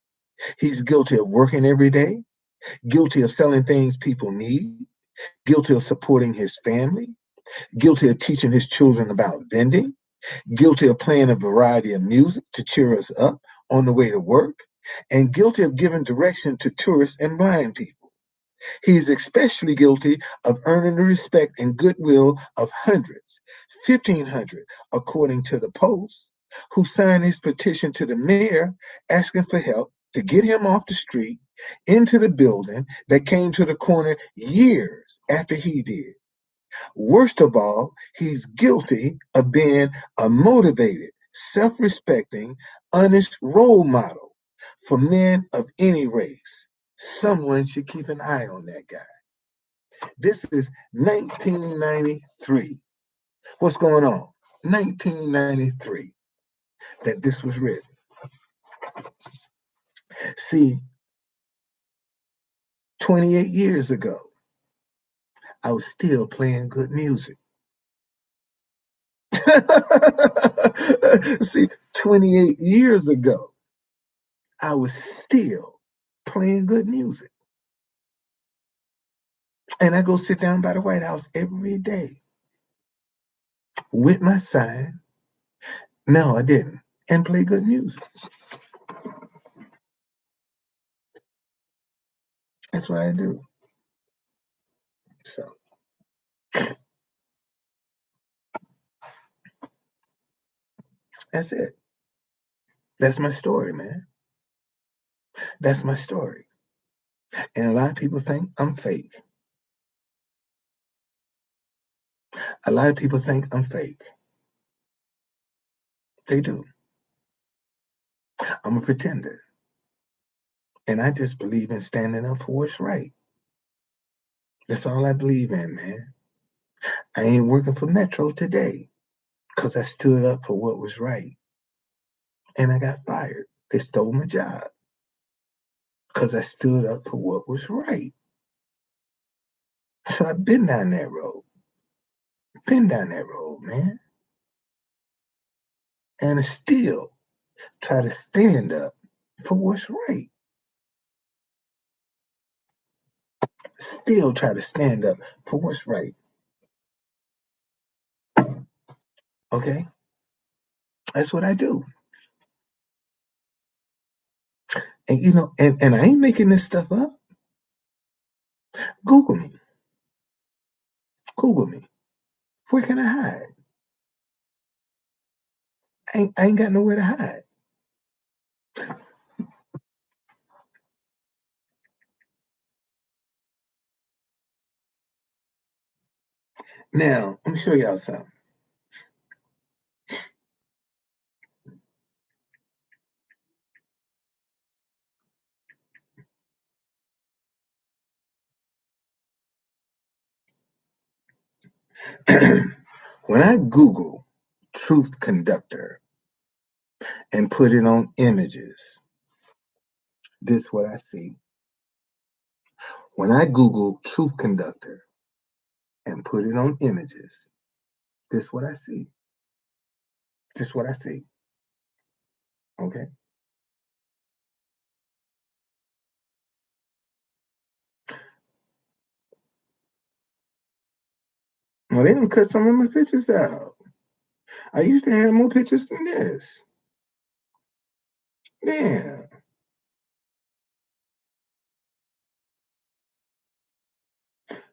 He's guilty of working every day, guilty of selling things people need, guilty of supporting his family, guilty of teaching his children about vending, guilty of playing a variety of music to cheer us up on the way to work, and guilty of giving direction to tourists and blind people. He is especially guilty of earning the respect and goodwill of hundreds, 1,500, according to the Post, who signed his petition to the mayor asking for help to get him off the street into the building that came to the corner years after he did. Worst of all, he's guilty of being a motivated, self-respecting, honest role model for men of any race. Someone should keep an eye on that guy. This is 1993. What's going on? 1993 that this was written. See, 28 years ago, I was still playing good music. See, 28 years ago, I was still playing good music. And I go sit down by the White House every day with my sign. No, I didn't. And play good music. That's what I do. So that's it. That's my story, man. That's my story. And a lot of people think I'm fake. A lot of people think I'm fake. They do. I'm a pretender. And I just believe in standing up for what's right. That's all I believe in, man. I ain't working for Metro today because I stood up for what was right. And I got fired. They stole my job because I stood up for what was right. So I've been down that road. Been down that road, man. And I still try to stand up for what's right. Still try to stand up for what's right. Okay? That's what I do. And and I ain't making this stuff up. Google me. Google me. Where can I hide? I ain't got nowhere to hide. Now, let me show y'all something. When I Google truth conductor and put it on images, this what I see. When I Google truth conductor and put it on images, this what I see. This what I see. Okay. Well, they done cut some of my pictures out. I used to have more pictures than this. Yeah.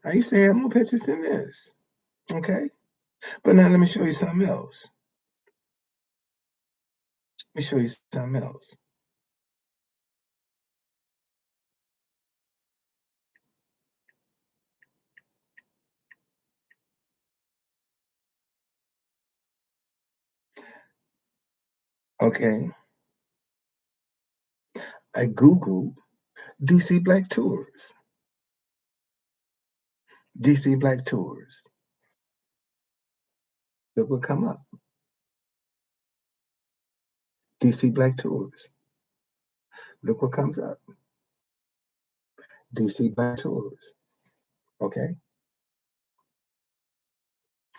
I used to have more pictures than this. Okay. But now let me show you something else. Let me show you something else. Okay. I Googled DC Black Tours. DC Black Tours. Look what come up. DC Black Tours. Look what comes up. DC Black Tours. Okay.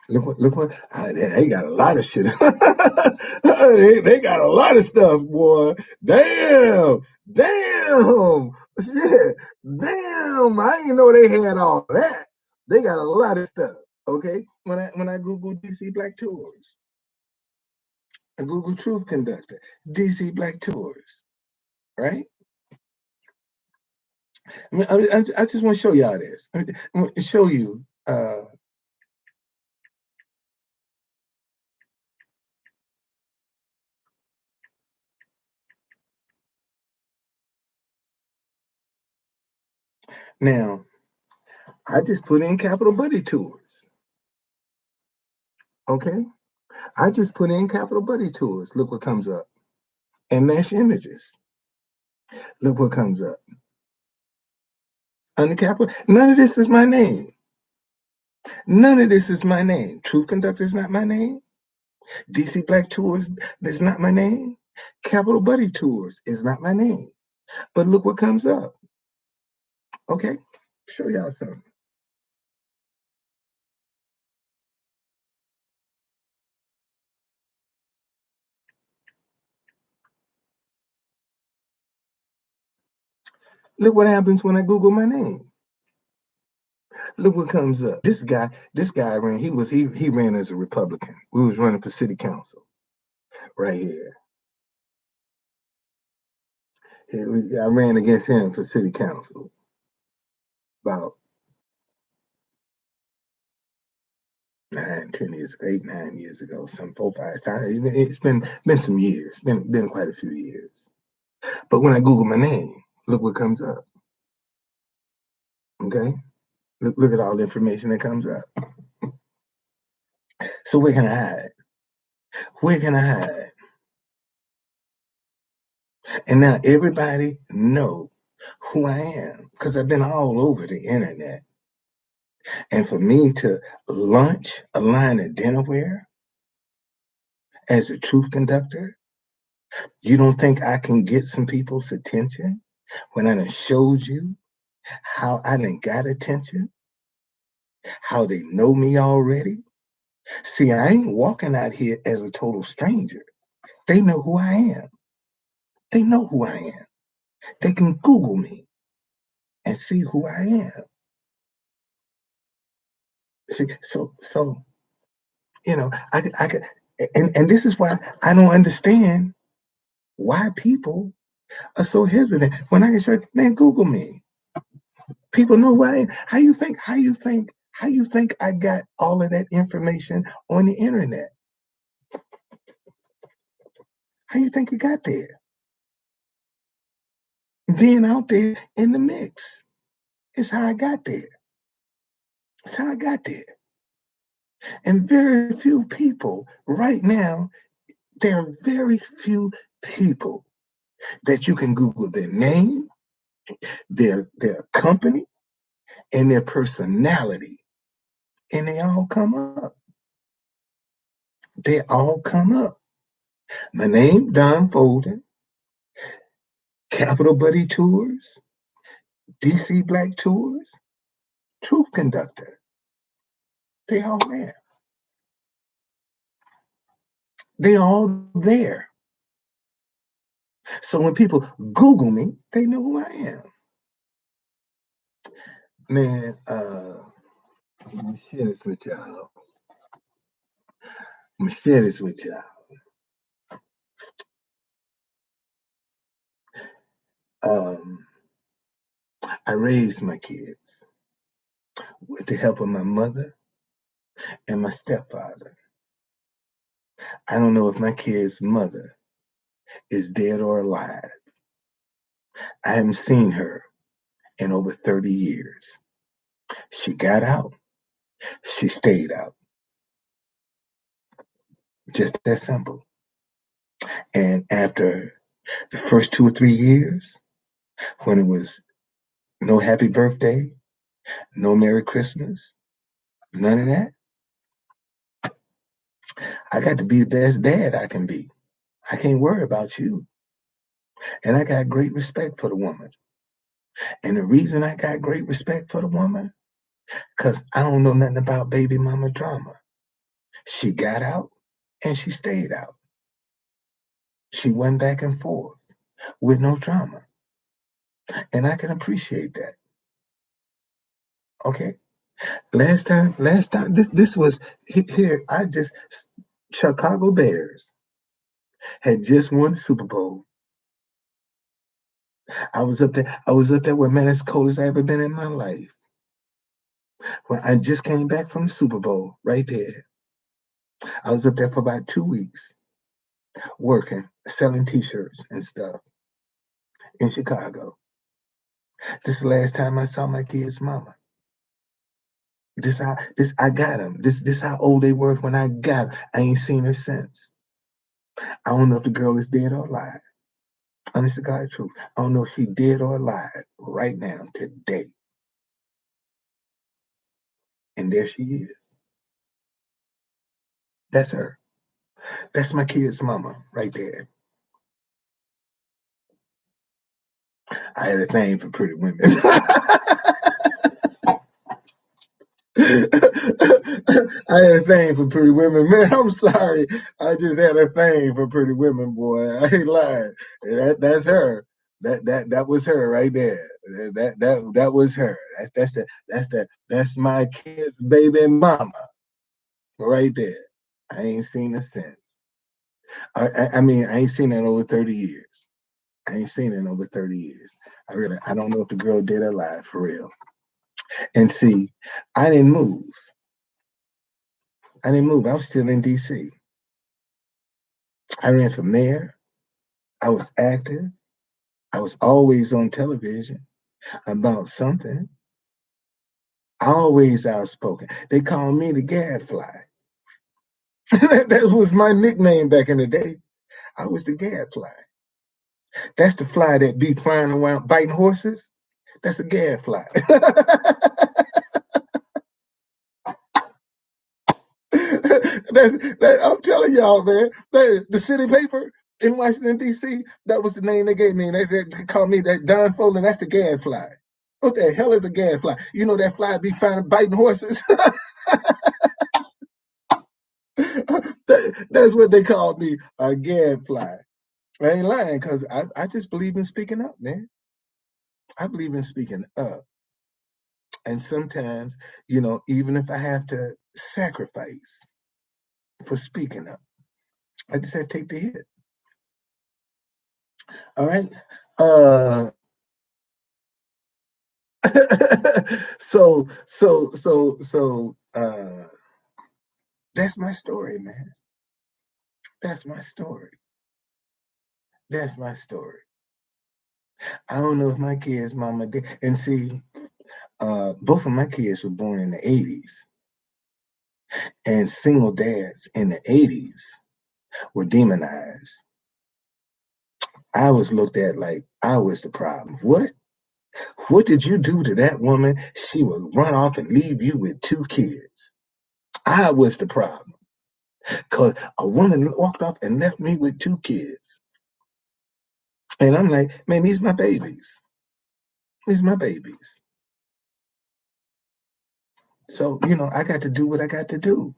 They got a lot of shit. They got a lot of stuff, boy. Damn, damn, shit, damn. I didn't know they had all that. They got a lot of stuff. Okay, when I Google DC Black Tours, I Google Truth Conductor, DC Black Tours, right? I just want to show y'all this. I want to show you. Now, I just put in Capital Buddy Tours. Okay, I just put in Capital Buddy Tours. Look what comes up. And Mesh Images. Look what comes up. Under Capital. None of this is my name. None of this is my name. Truth Conductor is not my name. DC Black Tours is not my name. Capital Buddy Tours is not my name. But look what comes up. Okay, show y'all something. Look what happens when I Google my name. Look what comes up. This guy ran. He ran as a Republican. We was running for city council right here. I ran against him for city council about 9, 10 years, 8, 9 years ago, some 4, 5 times. It's been some years. Been quite a few years. But when I Google my name, look what comes up. Okay, look at all the information that comes up. So where can I hide? Where can I hide? And now everybody know who I am because I've been all over the internet. And for me to launch a line of dinnerware as a truth conductor, you don't think I can get some people's attention when I done showed you how I done got attention, how they know me already? See, I ain't walking out here as a total stranger. They know who I am. They know who I am. They can Google me and see who I am. See, so I could, and this is why I don't understand why people are so hesitant when I can say, man, Google me. People know who I am. How you think I got all of that information on the internet? How you think it got there? Being out there in the mix is how I got there. It's how I got there. And very few people right now, there are very few people that you can Google their name, their company, and their personality, and they all come up. They all come up. My name, Don Folden, Capital Buddy Tours, DC Black Tours, Truth Conductor. They all there. They all there. So when people Google me, they know who I am. Man, I'm gonna share this with y'all. I'm gonna share this with y'all. I raised my kids with the help of my mother and my stepfather. I don't know if my kid's mother is dead or alive. I haven't seen her in over 30 years. She got out. She stayed out. Just that simple. And after the first 2 or 3 years, when it was no happy birthday, no Merry Christmas, none of that, I got to be the best dad I can be. I can't worry about you. And I got great respect for the woman. And the reason I got great respect for the woman, because I don't know nothing about baby mama drama. She got out and she stayed out. She went back and forth with no drama. And I can appreciate that. Okay. Last time, this was here. Chicago Bears had just won the Super Bowl. I was up there where, man, as cold as I ever been in my life. When I just came back from the Super Bowl, right there. I was up there for about 2 weeks working, selling T-shirts and stuff in Chicago. This is the last time I saw my kid's mama. This I got them. This how old they were when I got them. I ain't seen her since. I don't know if the girl is dead or alive. Honest to God, truth. I don't know if she dead or alive right now, today. And there she is. That's her. That's my kid's mama right there. I had a thing for pretty women. I had a thing for pretty women, man. I'm sorry. I just had a thing for pretty women, boy. I ain't lying. That's her. That was her right there. That was her. That's my kid's baby mama right there. I ain't seen her since. I mean, I ain't seen her in over 30 years. I ain't seen her in over 30 years. I don't know if the girl dead or alive for real. And see, I didn't move. I didn't move. I was still in DC. I ran for mayor. I was active. I was always on television about something. Always outspoken. They called me the gadfly. That was my nickname back in the day. I was the gadfly. That's the fly that be flying around biting horses. That's a gadfly. I'm telling y'all, man. The city paper in Washington D.C. That was the name they gave me. They called me that Don Foley. That's the gadfly. What the hell is a gadfly? You know that fly be biting horses. That's what they called me, a gadfly. I ain't lying, because I just believe in speaking up, man. I believe in speaking up. And sometimes, even if I have to sacrifice for speaking up, I just have to take the hit. All right. Uh so that's my story, man. That's my story. That's my story. I don't know if my kids, mama did. And see, both of my kids were born in the 80s, and single dads in the 80s were demonized. I was looked at like I was the problem. What? What did you do to that woman? She would run off and leave you with 2 kids. I was the problem. Because a woman walked off and left me with 2 kids. And I'm like, man, these my babies. These my babies. So, I got to do what I got to do.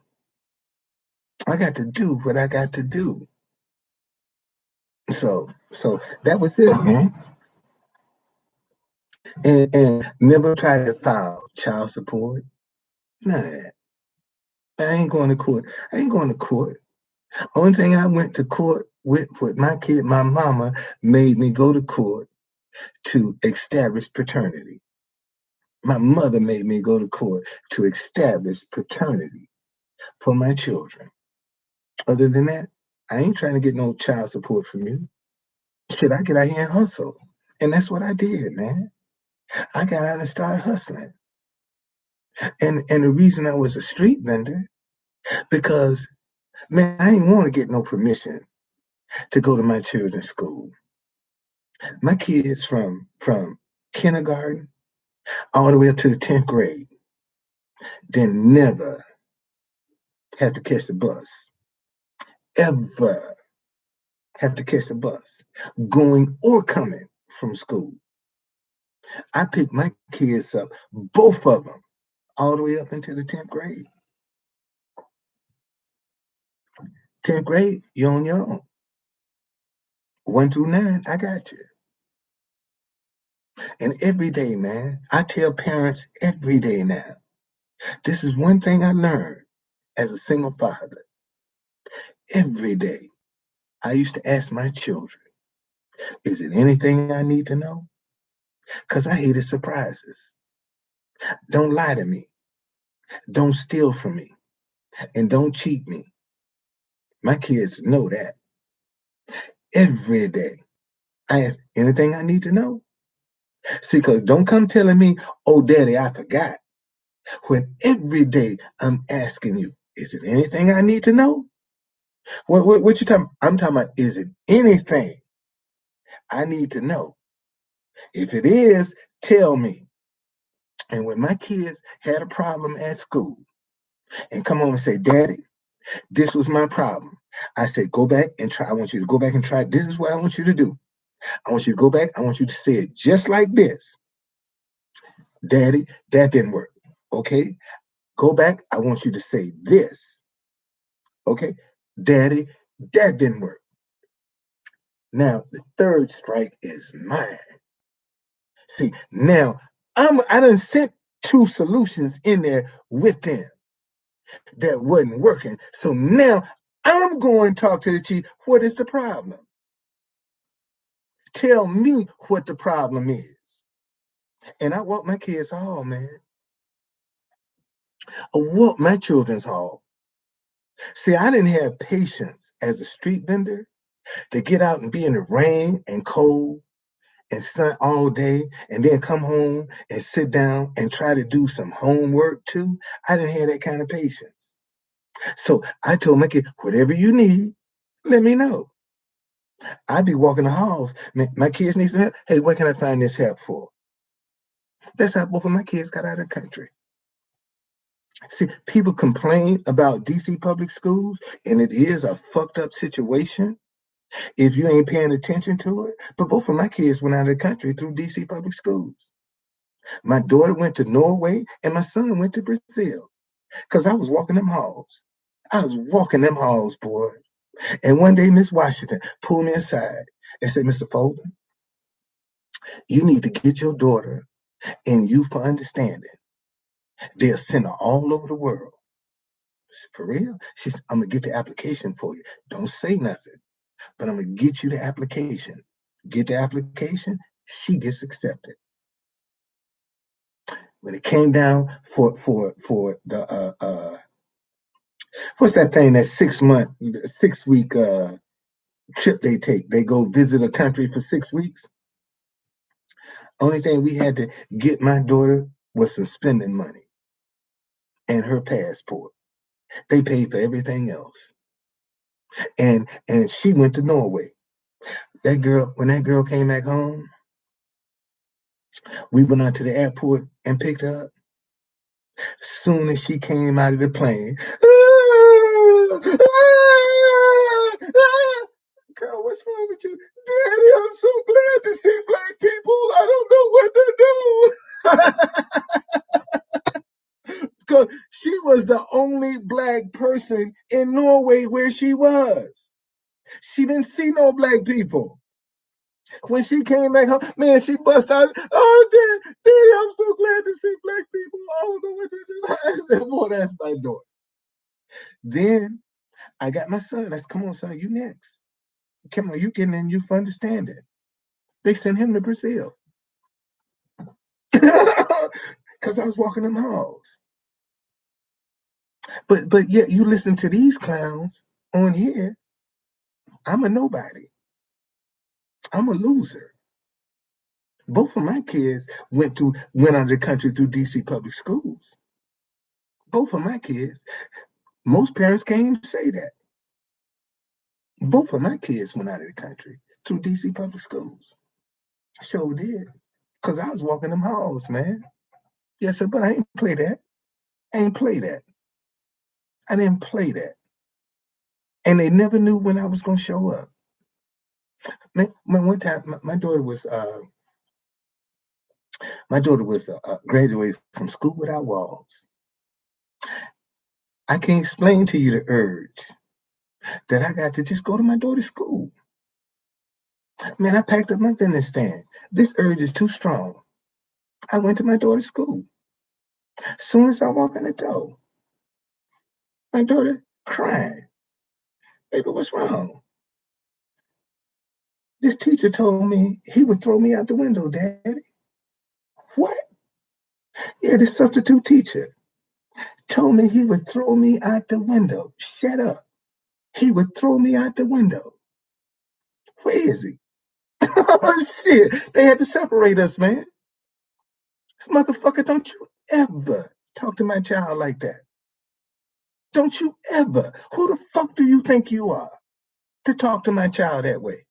I got to do what I got to do. So that was it, man. And never try to file child support. None of that. I ain't going to court. I ain't going to court. Only thing I went to court with my kid, my mama made me go to court to establish paternity. My mother made me go to court to establish paternity for my children. Other than that, I ain't trying to get no child support from you. Shit, I get out here and hustle. And that's what I did, man. I got out and started hustling. And the reason I was a street vendor, because man, I ain't want to get no permission to go to my children's school. My kids from kindergarten all the way up to the 10th grade, then never had to catch the bus. Ever have to catch the bus, going or coming from school. I picked my kids up, both of them, all the way up into the 10th grade. 10th grade, you're on your own. 1 through 9, I got you. And every day, man, I tell parents every day now, this is one thing I learned as a single father. Every day, I used to ask my children, is it anything I need to know? Because I hated surprises. Don't lie to me. Don't steal from me. And don't cheat me. My kids know that. Every day, I ask anything I need to know. See, because don't come telling me, oh, daddy, I forgot. When every day I'm asking you, is it anything I need to know? What you talking? I'm talking about, is it anything I need to know? If it is, tell me. And when my kids had a problem at school and come home and say, daddy, this was my problem. I said, go back and try. I want you to go back and try. This is what I want you to do. I want you to go back. I want you to say it just like this. Daddy, that didn't work. Okay. Go back. I want you to say this. Okay. Daddy, that didn't work. Now, the third strike is mine. See, now I done sent 2 solutions in there with them that wasn't working. So now I'm going to talk to the chief. What is the problem? Tell me what the problem is. And I walk my kids hall, man. I walk my children's hall. See, I didn't have patience as a street vendor to get out and be in the rain and cold and sun all day and then come home and sit down and try to do some homework too. I didn't have that kind of patience. So I told my kid, whatever you need, let me know. I'd be walking the halls. My kids need some help. Hey, where can I find this help for? That's how both of my kids got out of the country. See, people complain about DC public schools, and it is a fucked up situation if you ain't paying attention to it. But both of my kids went out of the country through DC public schools. My daughter went to Norway, and my son went to Brazil because I was walking them halls. I was walking them halls, boy. And one day, Miss Washington pulled me aside and said, Mr. Folden, you need to get your daughter in Youth for Understanding. They'll send her all over the world. For real? She said, I'm going to get the application for you. Don't say nothing, but I'm going to get you the application. Get the application, she gets accepted. When it came down for the what's that thing, that 6 week trip they take? They go visit a country for 6 weeks. Only thing we had to get my daughter was some spending money and her passport. They paid for everything else. And she went to Norway. When that girl came back home, we went out to the airport and picked her up. Soon as she came out of the plane, girl, what's wrong with you? Daddy, I'm so glad to see black people. I don't know what to do. Because she was the only black person in Norway where she was. She didn't see no black people. When she came back home, man, she bust out. Oh, Daddy, I'm so glad to see black people. I don't know what to do. I said, boy, that's my daughter. Then I got my son. I said, come on, son, you next. Come on, you getting in Youth for Understanding. They sent him to Brazil. Because I was walking them halls. But yet you listen to these clowns on here. I'm a nobody. I'm a loser. Both of my kids went out of the country through DC public schools. Both of my kids. Most parents can't even say that. Both of my kids went out of the country through DC public schools. Sure did. Because I was walking them halls, man. Yes, sir, but I ain't play that. I ain't play that. I didn't play that. And they never knew when I was going to show up. Man, one time, my daughter was graduated from School Without Walls. I can't explain to you the urge that I got to just go to my daughter's school. Man, I packed up my vending stand. This urge is too strong. I went to my daughter's school. As soon as I walk in the door, my daughter crying. Baby, what's wrong? This teacher told me he would throw me out the window, Daddy. What? Yeah, this substitute teacher told me he would throw me out the window. Shut up. He would throw me out the window. Where is he? Oh, shit. They had to separate us, man. Motherfucker, don't you ever talk to my child like that. Don't you ever. Who the fuck do you think you are to talk to my child that way?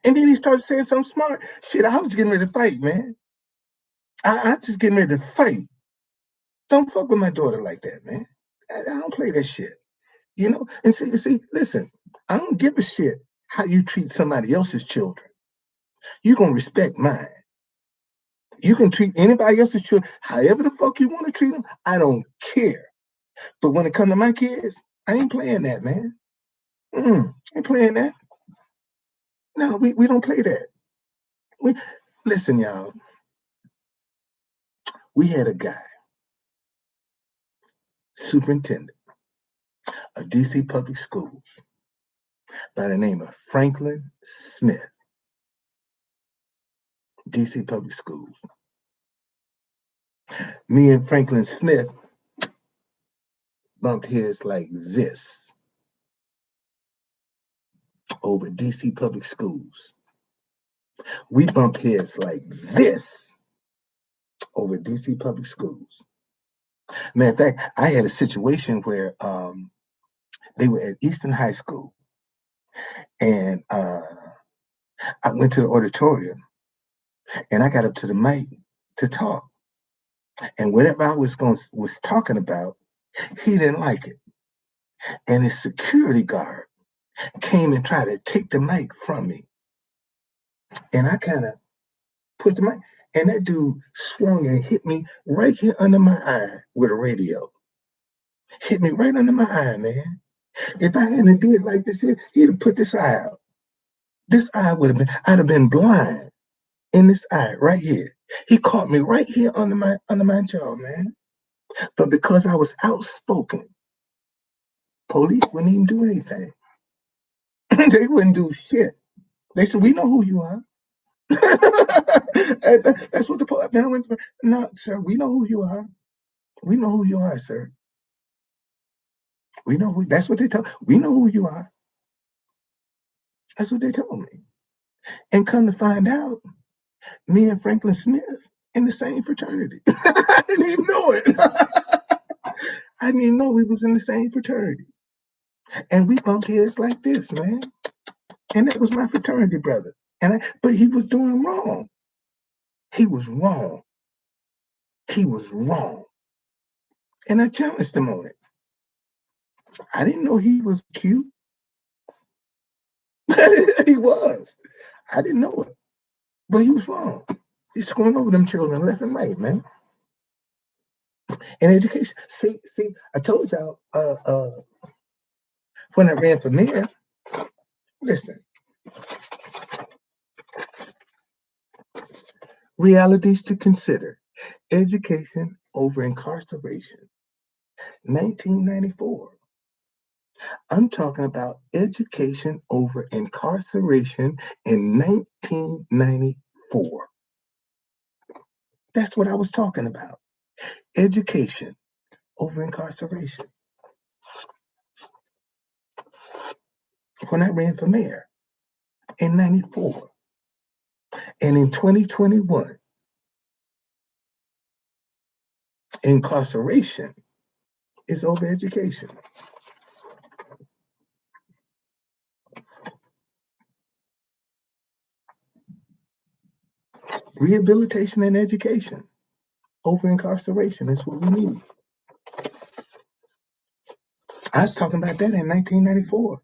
And then he started saying something smart. Shit, I was getting ready to fight, man. I just getting ready to fight. Don't fuck with my daughter like that, man. I don't play that shit. You know? And see, listen, I don't give a shit how you treat somebody else's children. You're going to respect mine. You can treat anybody else's children however the fuck you want to treat them. I don't care. But when it comes to my kids, I ain't playing that, man. Ain't playing that. No, we don't play that. Listen, y'all. We had a guy, superintendent of DC public schools, by the name of Franklin Smith. DC public schools. Me and Franklin Smith bumped heads like this over DC public schools. We bumped heads like this over DC public schools. Matter of fact, I had a situation where they were at Eastern High School. And I went to the auditorium and I got up to the mic to talk. And whatever I was talking about, he didn't like it. And his security guard came and tried to take the mic from me. And I kind of put the mic, and that dude swung and hit me right here under my eye with a radio. Hit me right under my eye, man. If I hadn't did like this here, he'd have put this eye out. This eye would have been, I'd have been blind in this eye right here. He caught me right here under my jaw, man. But because I was outspoken, police wouldn't even do anything. They wouldn't do shit. They said, "We know who you are." That's what the police. Then I went, "No, sir, we know who you are. We know who you are, sir. We know who." That's what they told. We know who you are. That's what they told me. And come to find out, me and Franklin Smith in the same fraternity. I didn't even know it. I didn't even know we was in the same fraternity. And we bumped heads like this, man. And that was my fraternity brother. But he was doing wrong. He was wrong. He was wrong. And I challenged him on it. I didn't know he was cute. He was. I didn't know it. But he was wrong. He's screwing over them children left and right, man. And education. See, I told y'all when I ran for mayor, listen. Realities to consider. Education over incarceration. 1994. I'm talking about education over incarceration in 1994. That's what I was talking about. Education over incarceration. When I ran for mayor in 94. And in 2021, incarceration is over education. Rehabilitation and education over incarceration is what we need. I was talking about that in 1994.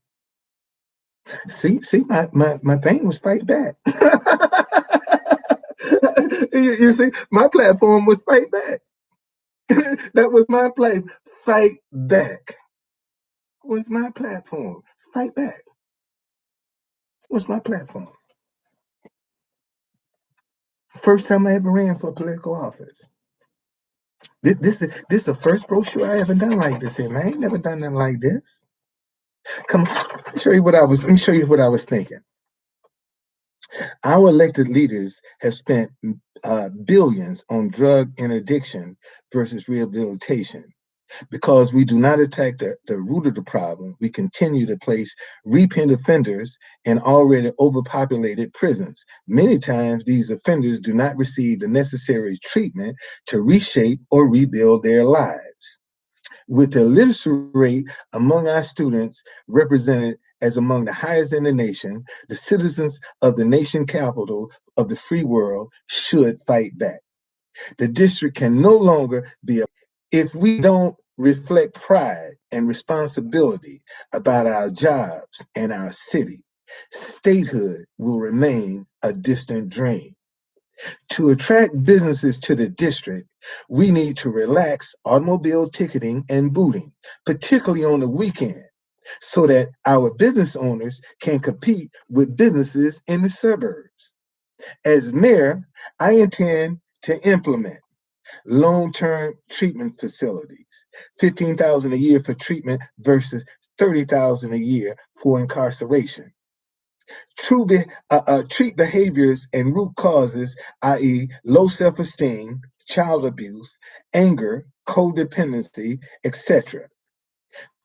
See, my thing was fight back. You see, my platform was fight back. That was my play. Fight back was my platform. Fight back was my platform. First time I ever ran for political office. This is the first brochure I ever done like this in. I ain't never done nothing like this. Come on, let me show you what I was thinking. Our elected leaders have spent billions on drug interdiction versus rehabilitation. Because we do not attack the root of the problem, we continue to place repeat offenders in already overpopulated prisons. Many times, these offenders do not receive the necessary treatment to reshape or rebuild their lives. With the literacy rate among our students represented as among the highest in the nation, the citizens of the nation capital of the free world should fight back. The district can no longer be if we don't reflect pride and responsibility about our jobs and our city, statehood will remain a distant dream. To attract businesses to the district, we need to relax automobile ticketing and booting, particularly on the weekend, so that our business owners can compete with businesses in the suburbs. As mayor, I intend to implement long-term treatment facilities, $15,000 a year for treatment versus $30,000 a year for incarceration. Treat behaviors and root causes, i.e., low self-esteem, child abuse, anger, codependency, etc.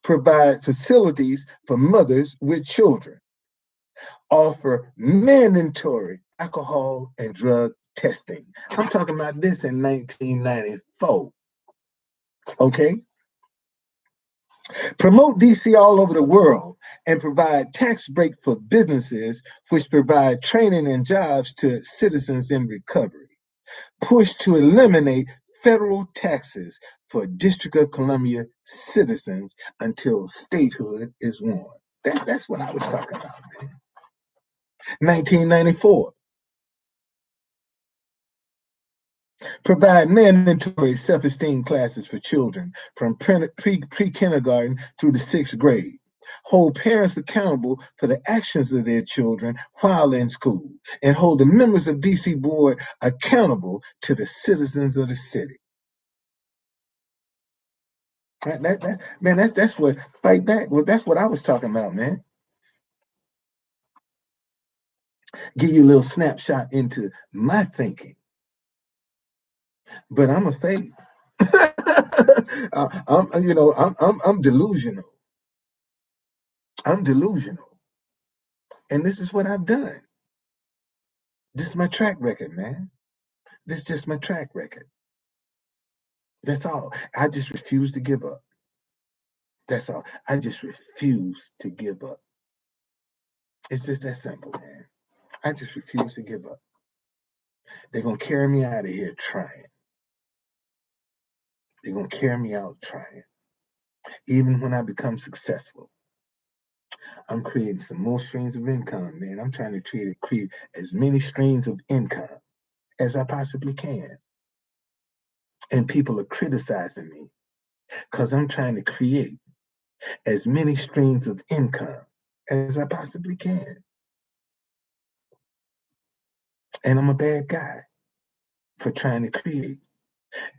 Provide facilities for mothers with children. Offer mandatory alcohol and drug testing. I'm talking about this in 1994. Okay? Promote DC all over the world and provide tax break for businesses which provide training and jobs to citizens in recovery. Push to eliminate federal taxes for District of Columbia citizens until statehood is won. That's what I was talking about, man. 1994. Provide mandatory self-esteem classes for children from pre-kindergarten through the 6th grade. Hold parents accountable for the actions of their children while in school, and hold the members of DC Board accountable to the citizens of the city. Man, that's what fight back. Well, that's what I was talking about, man. Give you a little snapshot into my thinking, but I'm a fake. I'm delusional. I'm delusional, and this is what I've done. This is my track record, man. This is just my track record. That's all. I just refuse to give up. That's all. I just refuse to give up. It's just that simple, man. I just refuse to give up. They're gonna carry me out of here trying. They're gonna carry me out trying. Even when I become successful, I'm creating some more streams of income, man. I'm trying to create as many streams of income as I possibly can. And people are criticizing me because I'm trying to create as many streams of income as I possibly can. And I'm a bad guy for trying to create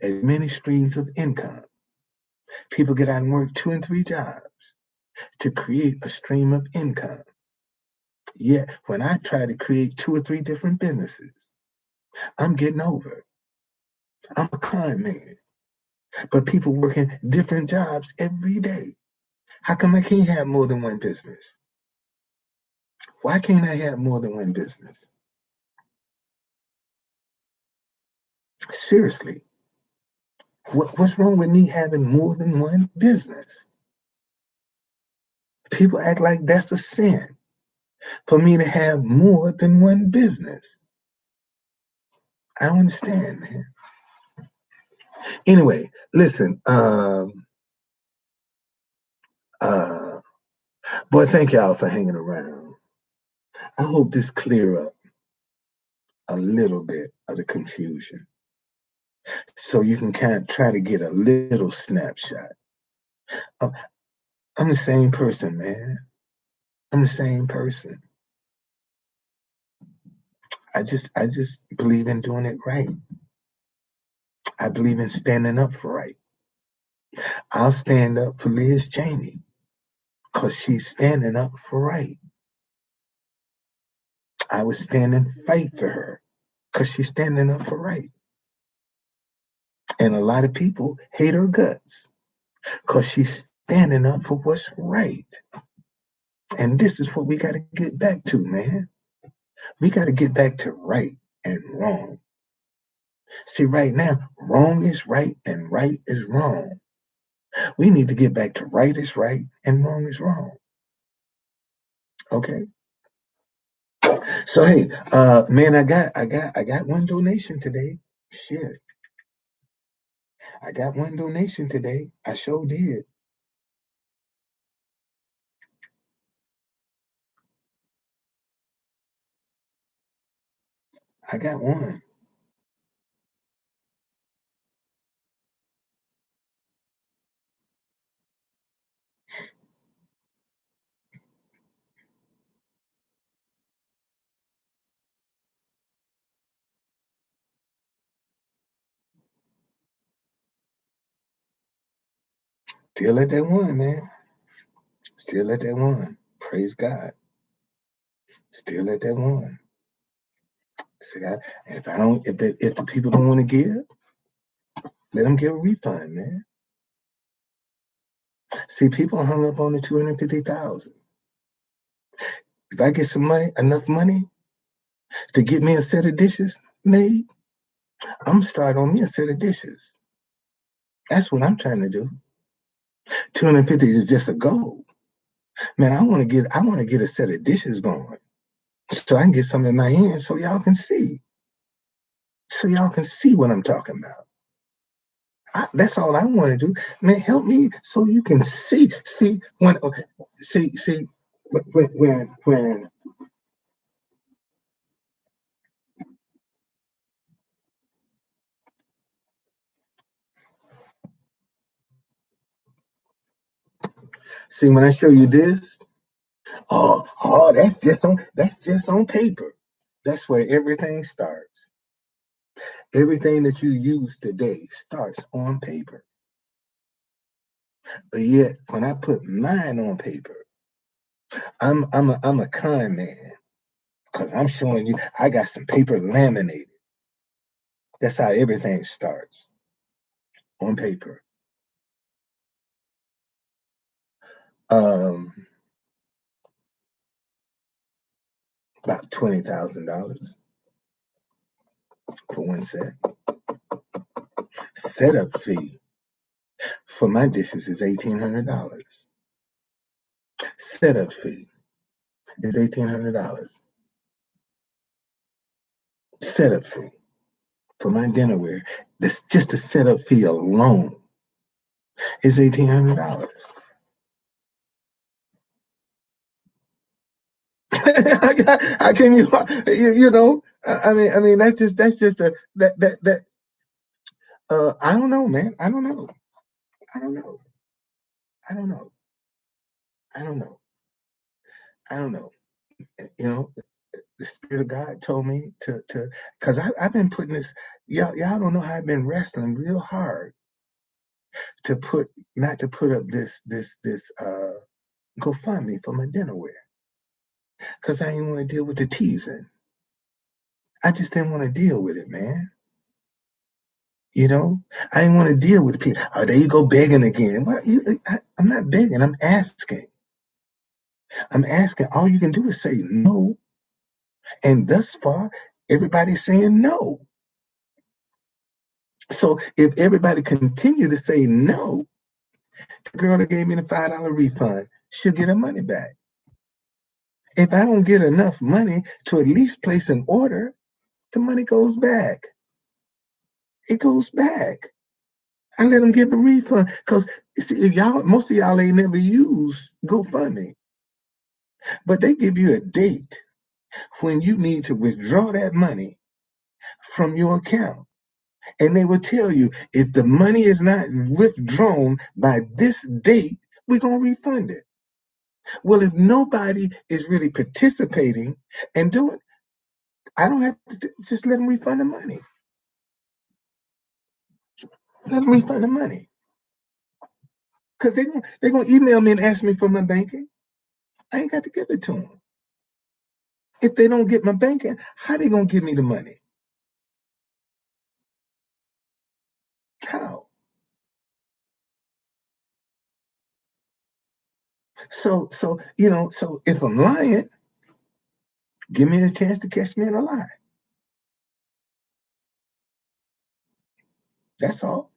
as many streams of income. People get out and work 2 and 3 jobs to create a stream of income. Yet, when I try to create 2 or 3 different businesses, I'm getting over. I'm a con man. But people working different jobs every day. How come I can't have more than one business? Why can't I have more than one business? Seriously, what's wrong with me having more than one business? People act like that's a sin for me to have more than one business. I don't understand, man. Anyway, listen, boy, thank y'all for hanging around. I hope this clear up a little bit of the confusion so you can kind of try to get a little snapshot. I'm the same person, man. I'm the same person. I just believe in doing it right. I believe in standing up for right. I'll stand up for Liz Cheney because she's standing up for right. I would stand and fight for her because she's standing up for right. And a lot of people hate her guts because she's standing up for what's right. And this is what we got to get back to, man. We got to get back to right and wrong. See, right now, wrong is right and right is wrong. We need to get back to right is right and wrong is wrong. Okay. So hey, man, I got one donation today. Shit. I got one donation today. I sure did. I got one. Still at that one, man. Still at that one. Praise God. Still at that one. See, if the people don't want to give, let them get a refund, man. See, people hung up on the 250,000. If I get enough money to get me a set of dishes made, I'm start on me a set of dishes. That's what I'm trying to do. $250 is just a goal. Man, I want to get a set of dishes going so I can get some in my hands so y'all can see. So y'all can see what I'm talking about. That's all I want to do. Man, help me so you can see. See when see when see when I show you this. Oh, that's just on paper. That's where everything starts. Everything that you use today starts on paper. But yet, when I put mine on paper, I'm a con man because I'm showing you I got some paper laminated. That's how everything starts on paper. Um, about $20,000 for one set. Setup fee for my dishes is $1,800. Setup fee is $1,800. Setup fee for my dinnerware. This just the setup fee alone is $1,800. How can you know? I mean that's just a that. I don't know, man. I don't know. I don't know. I don't know. I don't know. I don't know. You know, the spirit of God told me to because I've been putting this. Y'all don't know how I've been wrestling real hard to put not to put up this GoFundMe for my dinnerware because I didn't want to deal with the teasing. I just didn't want to deal with it, man. You know, I didn't want to deal with the people. Oh, there you go begging again. I'm not begging. I'm asking. I'm asking. All you can do is say no. And thus far, everybody's saying no. So if everybody continue to say no, the girl that gave me the $5 refund, she'll get her money back. If I don't get enough money to at least place an order, the money goes back. It goes back. I let them give a refund because if most of y'all ain't never used GoFundMe, but they give you a date when you need to withdraw that money from your account. And they will tell you if the money is not withdrawn by this date, we're going to refund it. Well, if nobody is really participating and doing, I don't have to just let them refund the money. Let them refund the money. Because they're gonna email me and ask me for my banking. I ain't got to give it to them. If they don't get my banking, how they gonna give me the money? How? So if I'm lying, give me a chance to catch me in a lie. That's all.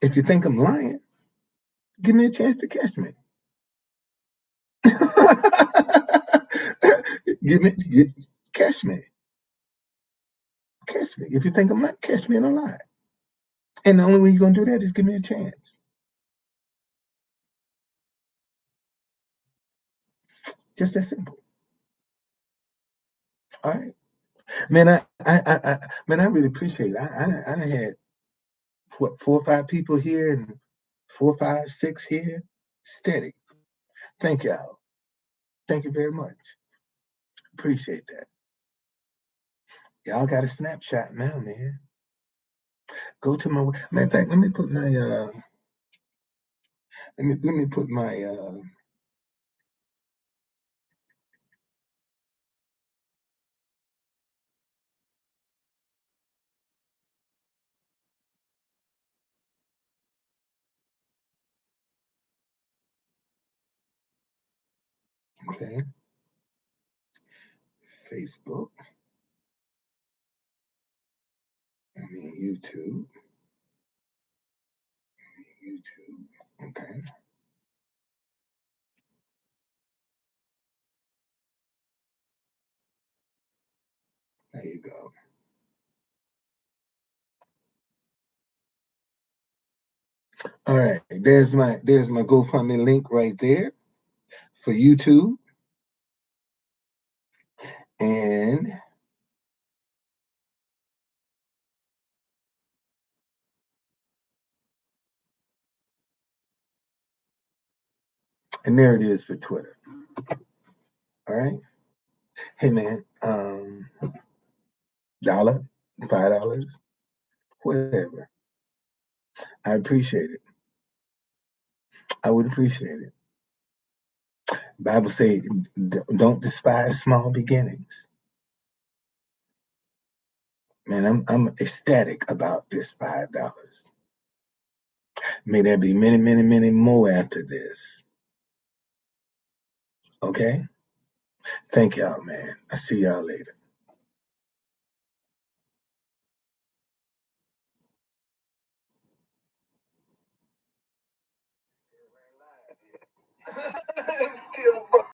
If you think I'm lying, give me a chance to catch me. give me get, catch me. Catch me. If you think I'm not, catch me in a lie. And the only way you're gonna do that is give me a chance. Just that simple. All right. Man, I really appreciate it. I done had what 4 or 5 people here and 4, 5, 6 here. Steady. Thank y'all. Thank you very much. Appreciate that. Y'all got a snapshot now, man. Go to my matter of fact, let me put my okay. Facebook. I mean YouTube. YouTube. Okay. There you go. All right. There's my GoFundMe link right there for YouTube. And there it is for Twitter. All right. Hey man, dollar, $5, whatever. I appreciate it. I would appreciate it. Bible say, don't despise small beginnings. Man, I'm ecstatic about this $5. May there be many, many, many more after this. Okay? Thank y'all, man. I see y'all later. Still